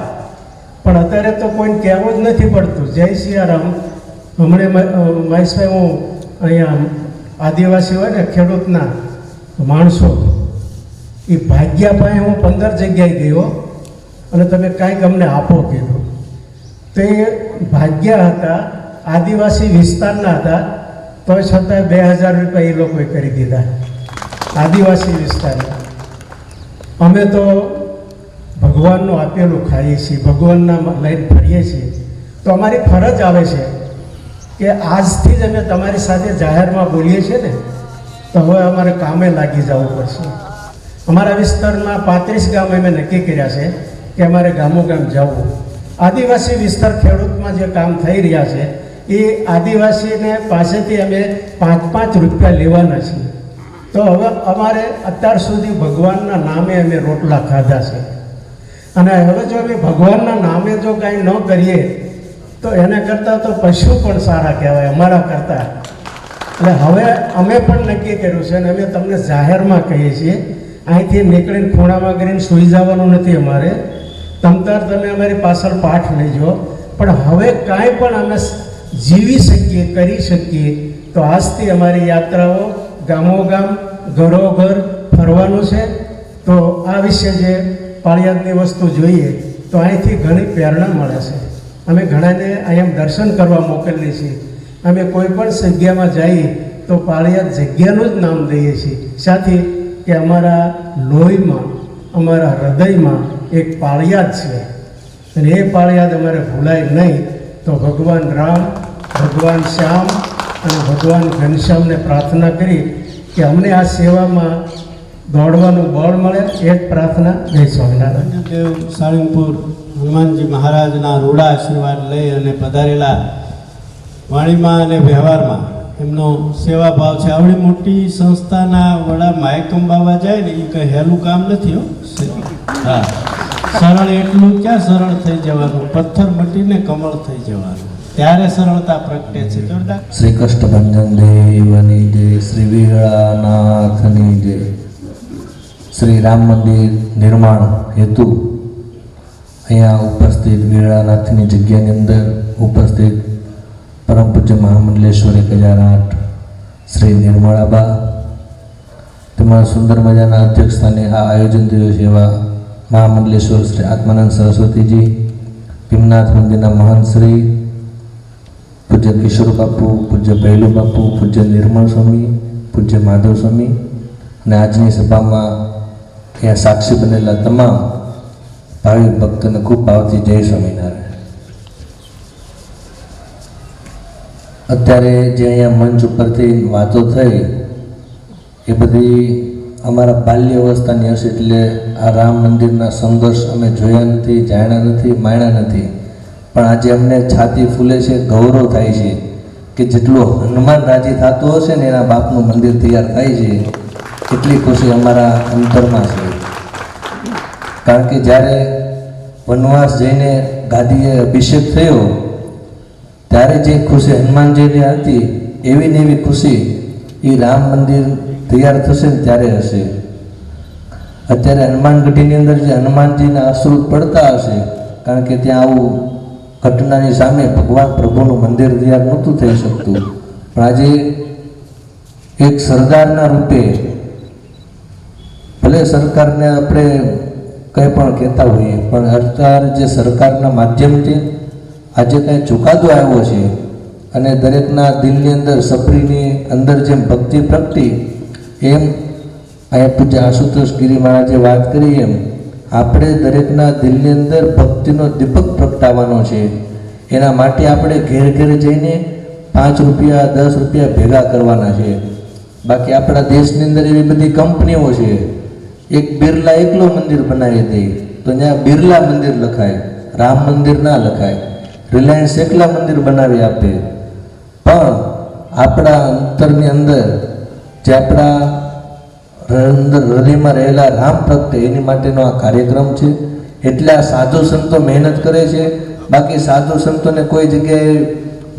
પણ અત્યારે તો કોઈને કહેવું જ નથી પડતું જય સિયારામ. હમણે મહેશભાઈ, હું અહીંયા આદિવાસી હોય ને ખેડૂતના માણસો, એ ભાગ્યા પાસે હું 15 જગ્યાએ ગયો અને તમે કાંઈક અમને આપો કીધું. તો એ ભાગ્યા હતા, આદિવાસી વિસ્તારના હતા, તો છતાંય 2000 રૂપિયા એ લોકોએ કરી દીધા આદિવાસી વિસ્તારના. અમે તો ભગવાનનું આપેલું ખાઈએ છીએ, ભગવાનના લઈને ફરીએ છીએ. તો અમારી ફરજ આવે છે કે આજથી જ અમે તમારી સાથે જાહેરમાં બોલીએ છીએ ને, તો હવે અમારે કામે લાગી જવું પડશે. અમારા વિસ્તારમાં 35 ગામ અમે નક્કી કર્યા છે કે અમારે ગામો ગામ જવું. આદિવાસી વિસ્તાર ખેડૂતમાં જે કામ થઈ રહ્યા છે એ આદિવાસીને પાસેથી અમે 5-5 રૂપિયા લેવાના છીએ. તો હવે અમારે અત્યાર સુધી ભગવાનના નામે અમે રોટલા ખાધા છે, અને હવે જો અમે ભગવાનના નામે જો કાંઈ ન કરીએ તો એના કરતાં તો પશુ પણ સારા કહેવાય અમારા કરતાં. એટલે હવે અમે પણ નક્કી કર્યું છે, અને અમે તમને જાહેરમાં કહીએ છીએ, અહીંથી નીકળીને ખૂણામાં કરીને સૂઈ જવાનું નથી અમારે. તમતાર તમે અમારી પાછળ પાઠ લેજો, પણ હવે કાંઈ પણ અમે જીવી શકીએ, કરી શકીએ તો આજથી અમારી યાત્રાઓ ગામો ગામ, ઘરો ઘર ફરવાનું છે. તો આ વિશે જે પાળિયાદની વસ્તુ જોઈએ તો અહીંથી ઘણી પ્રેરણા મળે છે. અમે ઘણાને અહીંયા દર્શન કરવા મોકલીએ છીએ. અમે કોઈ પણ જગ્યામાં જઈએ તો પાળિયાદ જગ્યાનું જ નામ દઈએ છીએ, સાથે કે અમારા લોહીમાં, અમારા હૃદયમાં એક પાળિયાદ છે, અને એ પાળિયાદ અમારે ભૂલાય નહીં. તો ભગવાન રામ, ભગવાન શ્યામ અને ભગવાન ઘનશ્યામને પ્રાર્થના કરી કે અમને આ સેવામાં દોડવાનું બળ મળે, એ જ પ્રાર્થના. જય સ્વામિનારાયણ. દેવ સાળંગપુર હનુમાનજી મહારાજના રૂડા આશીર્વાદ લઈ અને પધારેલા વાણીમાં અને વ્યવહારમાં એમનો સેવાભાવ છે. આવડી મોટી સંસ્થાના વડા માયકમ બાબા જાય ને એ કંઈ હેલું કામ નથી. હા, સરળ એટલું ક્યાં સરળ થઈ જવાનું, પથ્થર મટીને કમળ થઈ જવાનું, ત્યારે સરળતા પ્રગટે છે. જોરદાર. શ્રી કષ્ટભંજન દેવની જય, શ્રી વિરળાનાથની જય. શ્રી રામ મંદિર નિર્માણ હેતુ અહીંયા ઉપસ્થિત વિરળાનાથની જગ્યાની અંદર ઉપસ્થિત પરમ પૂજ્ય મહામંડલેશ્વર 1008 શ્રી નિર્મળાબા, તેમના સુંદર મજાના અધ્યક્ષસ્થાને આ આયોજન થયું છે એવા મહામંડલેશ્વર શ્રી આત્માનંદ સરસ્વતીજી, ભીમનાથ મંદિરના મહંત શ્રી પૂજ્ય કિશોર બાપુ, પૂજ્ય ભૈલુ બાપુ, પૂજ્ય નિર્મળ સ્વામી, પૂજ્ય માધવ સ્વામી, અને આજની સભામાં અહીંયા સાક્ષી બનેલા તમામ ભાવિક ભક્તોને ખૂબ ભાવથી જય સ્વામિનારાયણ. અત્યારે જે અહીંયા મંચ ઉપરથી વાતો થઈ એ બધી અમારા બાલ્ય અવસ્થાની હશે, એટલે આ રામ મંદિરના સંઘર્ષ અમે જોયા નથી, જાણ્યા નથી, માણ્યા નથી. પણ આજે અમને છાતી ફૂલે છે, ગૌરવ થાય છે કે જેટલું હનુમાન રાજી થતું હશે ને એના બાપનું મંદિર તૈયાર થાય છે, એટલી ખુશી અમારા અંતરમાં છે. કારણ કે જ્યારે વનવાસ જઈને ગાદીએ અભિષેક થયો ત્યારે જે ખુશી હનુમાનજીને હતી, એવી ને એવી ખુશી એ રામ મંદિર તૈયાર થશે ને ત્યારે હશે. અત્યારે હનુમાનગઢીની અંદર જે હનુમાનજીના અશ્રુ પડતા હશે, કારણ કે ત્યાં આવું ઘટનાની સામે ભગવાન પ્રભુનું મંદિર તૈયાર નહોતું થઈ શકતું. પણ આજે એક સરદારના રૂપે, ભલે સરકારને આપણે કંઈ પણ કહેતા હોઈએ, પણ અત્યારે જે સરકારના માધ્યમથી આજે કંઈ ચુકાદો આવ્યો છે અને દરેકના દિલની અંદર સપરીની અંદર જેમ ભક્તિ પ્રગટી, એમ અહીંયા પૂજ્ય આશુતોષ ગિરી મહારાજે વાત કરી એમ આપણે દરેકના દિલની અંદર ભક્તિનો દીપક પ્રગટાવવાનો છે. એના માટે આપણે ઘેર ઘેર જઈને 5 રૂપિયા 10 રૂપિયા ભેગા કરવાના છે. બાકી આપણા દેશની અંદર એવી બધી કંપનીઓ છે, એક બિરલા એકલો મંદિર બનાવી દે તો ત્યાં બિરલા મંદિર લખાય, રામ મંદિર ના લખાય. રિલાયન્સ એકલા મંદિર બનાવી આપે, પણ આપણા અંતરની અંદર જે આપણા અંદર હૃદયમાં રહેલા રામ પ્રગટે એની માટેનો આ કાર્યક્રમ છે. એટલે આ સાધુ સંતો મહેનત કરે છે. બાકી સાધુ સંતોને કોઈ જગ્યાએ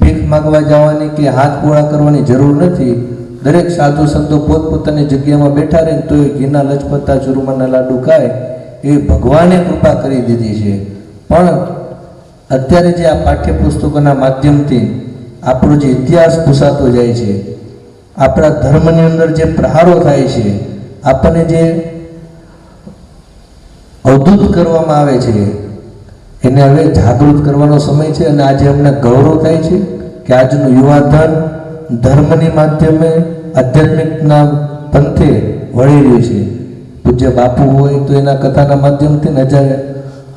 ભીખ માગવા જવાની કે હાથ ગોળા કરવાની જરૂર નથી. દરેક સાધુ સંતો પોતપોતાની જગ્યામાં બેઠા રહે તો એ ઘીના લચપતા ચૂરમાના લાડુ ખાય એ ભગવાને કૃપા કરી દીધી છે. પણ અત્યારે જે આ પાઠ્યપુસ્તકોના માધ્યમથી આપણો જે ઇતિહાસ ભૂસાતો જાય છે, આપણા ધર્મની અંદર જે પ્રહારો થાય છે, આપણને જે અવધૂત કરવામાં આવે છે, એને હવે જાગૃત કરવાનો સમય છે. અને આજે અમને ગૌરવ થાય છે કે આજનું યુવાધન ધર્મની માધ્યમે આધ્યાત્મિકના પંથે વળી રહ્યું છે. પૂજ્ય બાપુ હોય તો એના કથાના માધ્યમથી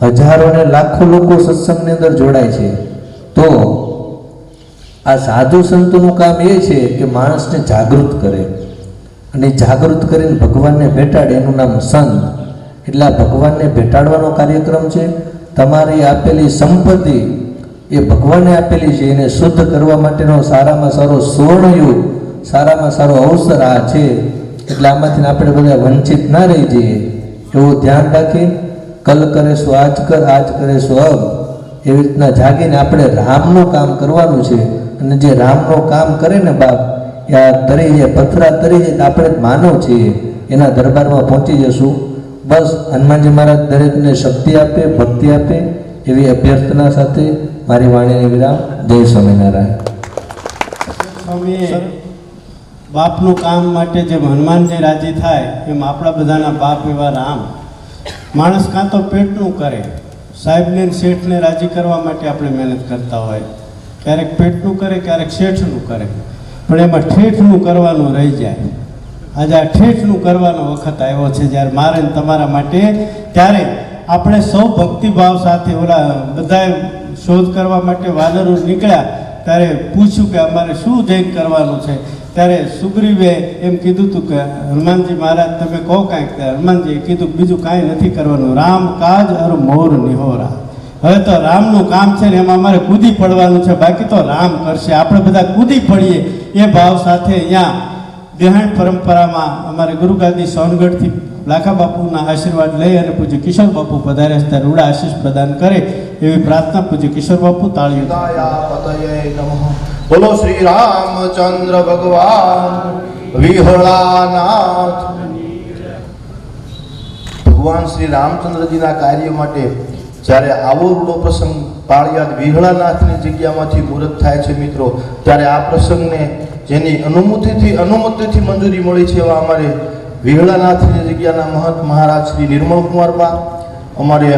હજારો ને લાખો લોકો સત્સંગની અંદર જોડાય છે. તો આ સાધુ સંતોનું કામ એ છે કે માણસને જાગૃત કરે, અને જાગૃત કરીને ભગવાનને ભેટાડે, એનું નામ સંત. એટલે આ ભગવાનને ભેટાડવાનો કાર્યક્રમ છે. તમારી આપેલી સંપત્તિ એ ભગવાને આપેલી છે, એને શુદ્ધ કરવા માટેનો સારામાં સારો સુવર્ણયુગ, સારામાં સારો અવસર આ છે. એટલે આમાંથી આપણે બધા વંચિત ના રહી જઈએ એવું ધ્યાન રાખી કલ કરે સો આજ કર, આજ કરે સો અબ, એવી રીતના જાગીને આપણે રામનું કામ કરવાનું છે. અને જે રામનું કામ કરે ને બાપ, એ આ તરી જાય, પથરા તરી જાય તો આપણે જ માનવ છીએ, એના દરબારમાં પહોંચી જશું. બસ હનુમાનજી મહારાજ દરેકને શક્તિ આપે, ભક્તિ આપે એવી અભ્યર્થના સાથે મારી વાણીને વિરામ. જય સ્વામિનારાયણ. સ્વામીએ બાપનું કામ માટે જેમ હનુમાનજી રાજી થાય એમ આપણા બધાના બાપ એવા રામ. માણસ કાં તો પેટનું કરે, સાહેબને શેઠને રાજી કરવા માટે આપણે મહેનત કરતા હોય, ક્યારેક પેટનું કરે, ક્યારેક શેઠનું કરે, પણ એમાં ઠેઠનું કરવાનું રહી જાય. આજે આ ઠેઠનું કરવાનો વખત આવ્યો છે જ્યારે મારે ને તમારા માટે. ત્યારે આપણે સૌ ભક્તિભાવ સાથે ઓલા બધાએ શોધ કરવા માટે વાનરો નીકળ્યા ત્યારે પૂછ્યું કે અમારે શું જઈને કરવાનું છે. ત્યારે સુગ્રીવે એમ કીધું હતું કે હનુમાનજી મહારાજ તમે કહો કાંઈક. હનુમાનજીએ કીધું બીજું કાંઈ નથી કરવાનું, રામ કાજ અર મોર નિહોરા. હવે તો રામનું કામ છે ને એમાં અમારે કૂદી પડવાનું છે, બાકી તો રામ કરશે. આપણે બધા કૂદી પડીએ એ ભાવ સાથે અહીંયા દેહાણ પરંપરામાં અમારે ગુરુગાદી સોનગઢથી લાખા બાપુના આશીર્વાદ લઈ અને પૂજ્ય કિશોર બાપુ પધાર્યા છે ત્યારે રૂડા આશીષ પ્રદાન કરે એવી પ્રાર્થના. પૂજ્ય કિશોર બાપુ તાળીઓ. બોલો શ્રી રામચંદ્ર ભગવાન વિહળાનાથ. ભગવાન શ્રી રામચંદ્રજીના કાર્ય માટે જ્યારે આવો રૂડો પ્રસંગ પાળિયાદ વિહળાનાથની જગ્યામાંથી મુહૂર્ત થાય છે મિત્રો, ત્યારે આ પ્રસંગને જેની અનુમતિથી મંજૂરી મળી છે એવા અમારે વિહળાનાથની જગ્યાના મહંત મહારાજ શ્રી નિર્મળકુમારબા, અમારે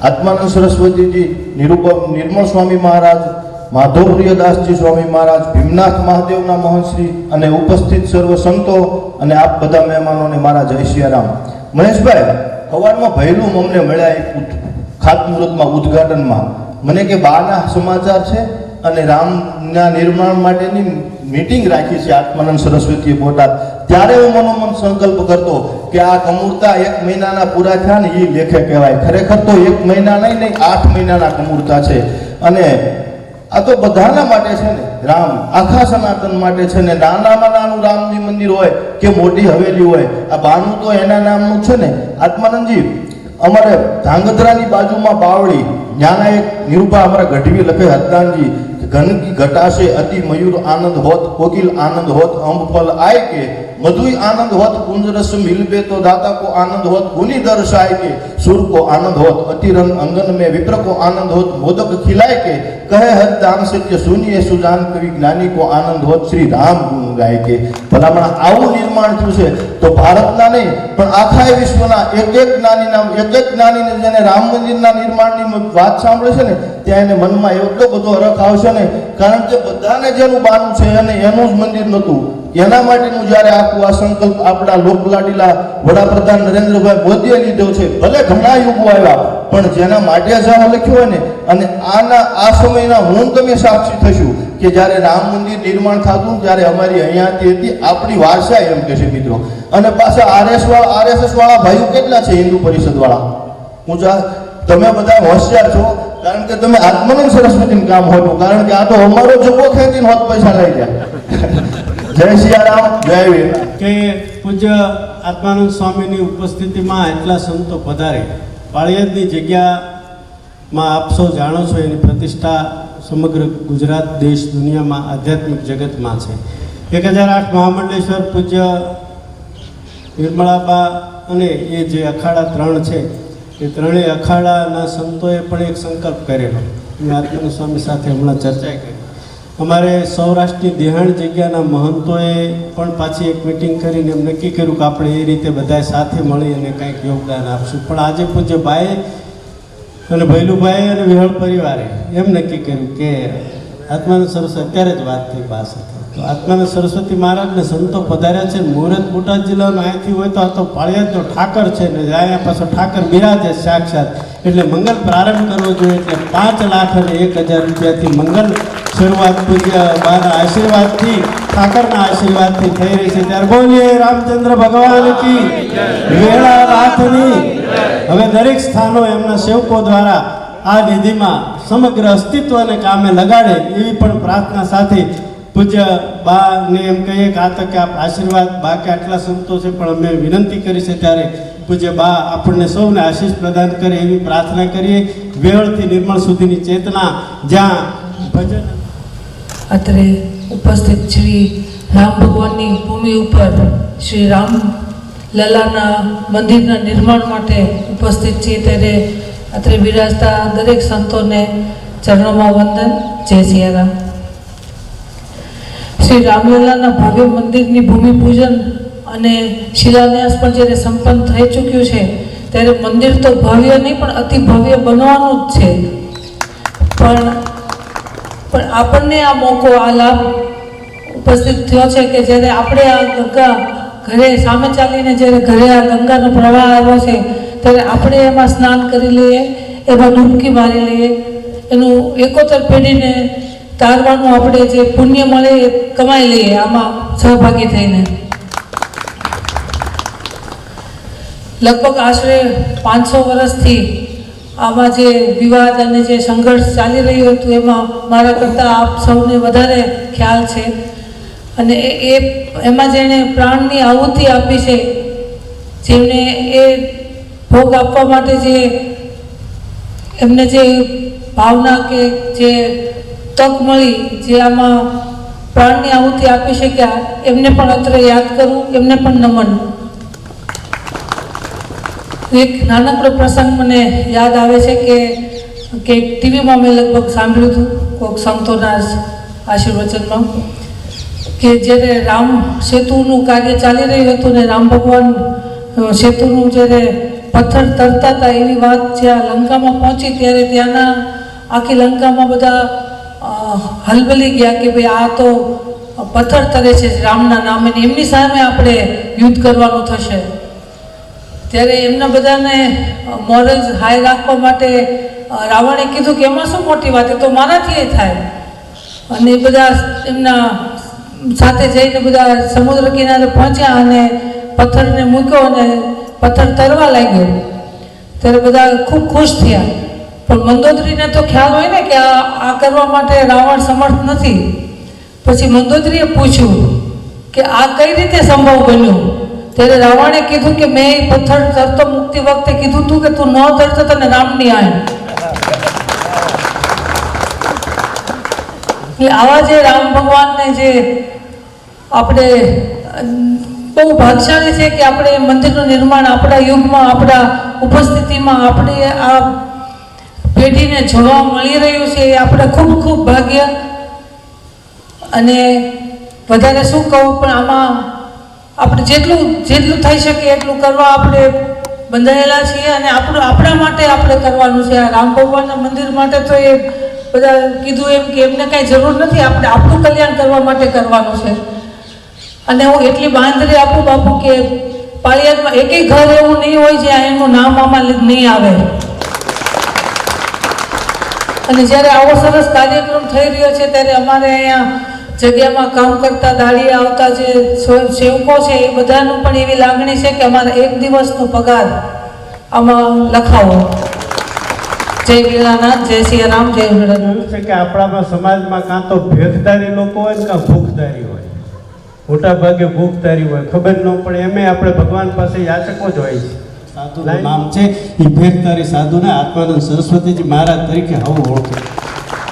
આત્માનંદ સરસ્વતીજી, નિર્મળ સ્વામી મહારાજ, માધવપ્રિયદાસજી સ્વામી મહારાજ, ભીમનાથ મહાદેવના મહંતશ્રી અને ઉપસ્થિત સર્વ સંતો અને આપ બધા મહેમાનોને મારા જય સિયારામ. મહેશભાઈ, સવારમાં ભયલું અમને મળ્યા એક ખાતમુહૂર્તમાં ઉદ્ઘાટનમાં. મને કે બાના સમાચાર છે અને રામના નિર્માણ માટેની મીટિંગ રાખી છે આત્માનંદ સરસ્વતીએ બોટાદ. ત્યારે હું મનોમન સંકલ્પ કરતો કે આ કમૂરતા 1 મહિનાના પૂરા થયા ને એ લેખે કહેવાય. ખરેખર તો 1 મહિના નહીં 8 મહિનાના કમૂરતા છે. અને આ તો બધાના માટે છે ને, રામ આખા સનાતન માટે છે ને. નાનામાં નાનું રામજી મંદિર હોય કે મોટી હવેલી હોય, આ બાનું તો એના નામનું છે ને. આત્માનંદજી, અમારે ધાંગધ્રાની બાજુમાં બાવળી, ત્યાંના એક નિરૂપા અમારા ગઢવી લખે હરદાનજી, ઘનકી ઘટાશે અતિ મયુર આનંદ હોત, કોકિલ આનંદ હોત, અંબફલ આય કે મધુય આનંદ હોત, કુંજરસ મિલબે તો દાતા को आनंद होत, गुनी दर्शाए के सुर को आनंद होत, अतिरंग अंगन में विप्र को आनंद होत, मोदक खिलाए के कहे हद दाम सत्य सुनिए सुजान कवि ज्ञानी को आनंद होत, श्री राम गुण गाय के. ભલામણ આવું નિર્માણ થયું છે તો ભારતના નહીં પણ આખા વિશ્વના એક જ્ઞાનીને જેને રામ મંદિરના નિર્માણની વાત સાંભળે છે ને ત્યાં એને મનમાં એટલો બધો હરખ આવશે ને, કારણ કે બધાને જેનું બાનું છે અને એનું જ મંદિર નહોતું. એના માટેનું જ્યારે આખું આ સંકલ્પ આપણા લોકલાડીલા વડાપ્રધાન નરેન્દ્રભાઈ મોદીએ લીધો છે. ભલે ઘણા યુગો આવ્યા પણ જેના માટે જાઓ લખ્યું હોય ને, અને આ સમયના હું તમે સાક્ષી થશું કે જ્યારે રામ મંદિર નિર્માણ થતું ત્યારે અમારી અહીંયાથી હતી આપણી વારસા એમ કે છે મિત્રો. અને પાછા આરએસએસ વાળા ભાઈઓ કેટલા છે હિન્દુ પરિષદ વાળા? તમે બધા હોશિયાર છો કારણ કે તમે આત્માનંદ સરસ્વતીનું કામ હોતું, કારણ કે આ તો અમારો જગો ખેંચીને હોત પૈસા લઈ જાય. જય સિયારામ, જય વીર. કે પૂજ્ય આત્માનંદ સ્વામીની ઉપસ્થિતિમાં એટલા સંતો પધારે. પાળિયાદની જગ્યામાં આપ સૌ જાણો છો એની પ્રતિષ્ઠા સમગ્ર ગુજરાત દેશ દુનિયામાં આધ્યાત્મિક જગતમાં છે. 1008 મહામંડલેશ્વર પૂજ્ય નિર્મળાબા અને એ જે અખાડા 3 છે એ ત્રણેય અખાડાના સંતોએ પણ એક સંકલ્પ કરેલો. મેં આત્માનંદ સ્વામી સાથે હમણાં ચર્ચા કરી. અમારે સૌરાષ્ટ્રની દેહાણ જગ્યાના મહંતોએ પણ પાછી એક મિટિંગ કરીને એમ નક્કી કર્યું કે આપણે એ રીતે બધાએ સાથે મળી અને કંઈક યોગદાન આપશું. પણ આજે પૂજ્ય ભાઈ અને ભૈલુભાઈ અને વિહળ પરિવારે એમ નક્કી કર્યું કે આત્માનંદ સરસ્વતી અત્યારે જ વાત થઈ બા સાથે, તો આત્માનંદ સરસ્વતી મહારાજને સંતો પધાર્યા છે. મુહૂર્ત બોટાદ જિલ્લાનો અહીંથી હોય તો આ તો પાળિયાદનો ઠાકર છે ને અહીંયા પાછો ઠાકર બિરાજે સાક્ષાત, એટલે મંગલ પ્રારંભ કરવો જોઈએ. એટલે 5,01,000 રૂપિયાથી મંગલ શરૂઆત પૂજ્ય બાના આશીર્વાદથી, ઠાકરના આશીર્વાદથી થઈ રહી છે. ત્યારે બોલીએ રામચંદ્ર ભગવાન કી, વેળા રાતની. હવે દરેક સ્થાનો એમના સેવકો દ્વારા આ નિધિમાં સમગ્ર અસ્તિત્વને કામે લગાડે એવી પણ પ્રાર્થના સાથે પૂજ્ય બાને એમ કહીએ કે આ તકે આપ આશીર્વાદ, બા કે આટલા સંતો છે પણ અમે વિનંતી કરી છે ત્યારે પૂજ્ય બા આપણને સૌને આશીષ પ્રદાન કરે એવી પ્રાર્થના કરીએ. વેળથી નિર્મળ સુધીની ચેતના જ્યાં ભજન. અત્રે ઉપસ્થિત શ્રી રામ ભગવાનની ભૂમિ ઉપર શ્રી રામ લલાના મંદિરના નિર્માણ માટે ઉપસ્થિત છીએ ત્યારે અત્રે બિરાજતા દરેક સંતોને ચરણોમાં વંદન. જય સિયારામ. શ્રી રામલલાના ભવ્ય મંદિરની ભૂમિ પૂજન અને શિલાન્યાસ પણ જ્યારે સંપન્ન થઈ ચૂક્યું છે ત્યારે મંદિર તો ભવ્ય નહીં પણ અતિ ભવ્ય બનવાનું જ છે. પણ આપણને આ મોકો, આ લાભ ઉપસ્થિત થયો છે કે જ્યારે આપણે આ ગંગા ઘરે સામે ચાલીને જ્યારે ઘરે આ ગંગાનો પ્રવાહ આવ્યો છે ત્યારે આપણે એમાં સ્નાન કરી લઈએ, એમાં ડૂબકી મારી લઈએ, એનું એકોતર પેઢીને તારવાનું આપણે જે પુણ્ય મળે એ કમાઈ લઈએ આમાં સહભાગી થઈને. લગભગ આશરે 500 વર્ષથી આમાં જે વિવાદ અને જે સંઘર્ષ ચાલી રહ્યું હતું એમાં મારા કરતાં આપ સૌને વધારે ખ્યાલ છે. અને એમાં જેણે પ્રાણની આહુતિ આપી છે, જેમને એ ભોગ આપવા માટે જે એમને જે ભાવના કે જે તક મળી, જે આમાં પ્રાણની આહુતિ આપી શક્યા, એમને પણ અત્રે યાદ કરું, એમને પણ નમન. એક નાનકડો પ્રસંગ મને યાદ આવે છે કે ટીવીમાં મેં લગભગ સાંભળ્યું હતું કોઈક સંતોના આશીર્વચનમાં કે જ્યારે રામ સેતુનું કાર્ય ચાલી રહ્યું હતું ને રામ ભગવાન સેતુનું જ્યારે પથ્થર તરતા હતા એવી વાત જ્યાં લંકામાં પહોંચી ત્યારે ત્યાંના આખી લંકામાં બધા હલબલી ગયા કે ભાઈ આ તો પથ્થર તરે છે રામના નામે, એમની સામે આપણે યુદ્ધ કરવાનું થશે. ત્યારે એમના બધાને મોરલ્સ હાઈ રાખવા માટે રાવણે કીધું કે એમાં શું મોટી વાત, એ તો મારાથી થાય. અને એ બધા એમના સાથે જઈને બધા સમુદ્ર કિનારે પહોંચ્યા અને પથ્થરને મૂક્યો અને પથ્થર તરવા લાગ્યો. ત્યારે બધા ખૂબ ખુશ થયા. પણ મંદોદરીને તો ખ્યાલ હોય ને કે આ કરવા માટે રાવણ સમર્થ નથી. પછી મંદોદરીએ પૂછ્યું કે આ કઈ રીતે સંભવ બન્યું? ત્યારે રાવણે કીધું કે મેં પથ્થર તરતો મુકતી વખતે કીધું તું કે તું ન તરતો તને રામની આય. આવા જે રામ ભગવાનને જે આપણે બહુ ભાગ્યશાળી છે કે આપણે મંદિરનું નિર્માણ આપણા યુગમાં, આપણા ઉપસ્થિતિમાં આપણે આ પેઢીને જોવા મળી રહ્યું છે એ આપણે ખૂબ ખૂબ ભાગ્ય. અને વધારે શું કહું, પણ આમાં આપણે જેટલું થઈ શકે એટલું કરવા આપણે બંધાયેલા છીએ અને આપણા માટે આપણે કરવાનું છે. આ રામ ભગવાનના મંદિર માટે તો એ બધા કીધું એમ કે એમને કાંઈ જરૂર નથી, આપણે આપણું કલ્યાણ કરવા માટે કરવાનું છે. અને હું એટલી બાંધરી આપું બાપુ કે પાળિયાદમાં એકેય ઘર એવું નહીં હોય જ્યાં એનું નામ આમાં નહીં આવે. અને જ્યારે આવો સરસ કાર્યક્રમ થઈ રહ્યો છે ત્યારે અમારે અહીંયા જગ્યામાં કામ કરતા દાળીએ આવતા જે સેવકો છે એ બધાનું પણ એવી લાગણી છે કે અમારા એક દિવસનો પગાર આમાં લખાવો. જય વીરાનાથ, જય સિયારામ, જય વીરાનાથ. એવું છે કે આપણામાં સમાજમાં કાં તો ભેખધારી લોકો હોય ને કાં ભૂખધારી હોય. મોટા ભાગે ભૂખધારી હોય, ખબર ન પડે એમે આપણે ભગવાન પાસે યાચકો જ હોય છે. સાધુનું નામ છે એ ભેખધારી સાધુને આત્માનંદ સરસ્વતીજી મહારાજ તરીકે હવે ઓળખે.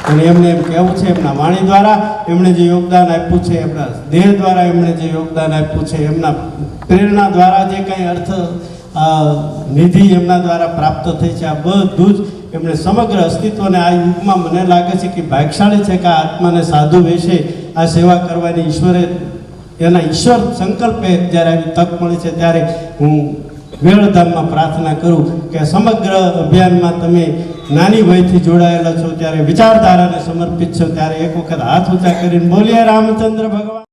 અને એમને એમ કહેવું છે એમના વાણી દ્વારા એમણે જે યોગદાન આપ્યું છે, એમના દેહ દ્વારા એમણે જે યોગદાન આપ્યું છે, એમના પ્રેરણા દ્વારા જે કંઈ અર્થ નિધિ એમના દ્વારા પ્રાપ્ત થઈ છે, આ બધું જ એમણે સમગ્ર અસ્તિત્વને આ યુગમાં મને લાગે છે કે ભાગ્યશાળી છે કે આ આત્માને સાધુ વેશે આ સેવા કરવાની ઈશ્વરે એના ઈશ્વર સંકલ્પે જ્યારે આવી તક મળી છે ત્યારે હું વેળધામમાં પ્રાર્થના કરું કે સમગ્ર અભિયાનમાં તમે નાની વયથી જોડાયેલા છો, ત્યારે વિચારધારાને સમર્પિત છો, ત્યારે એક વખત હાથ ઊંચા કરીને બોલીએ રામચંદ્ર ભગવાન.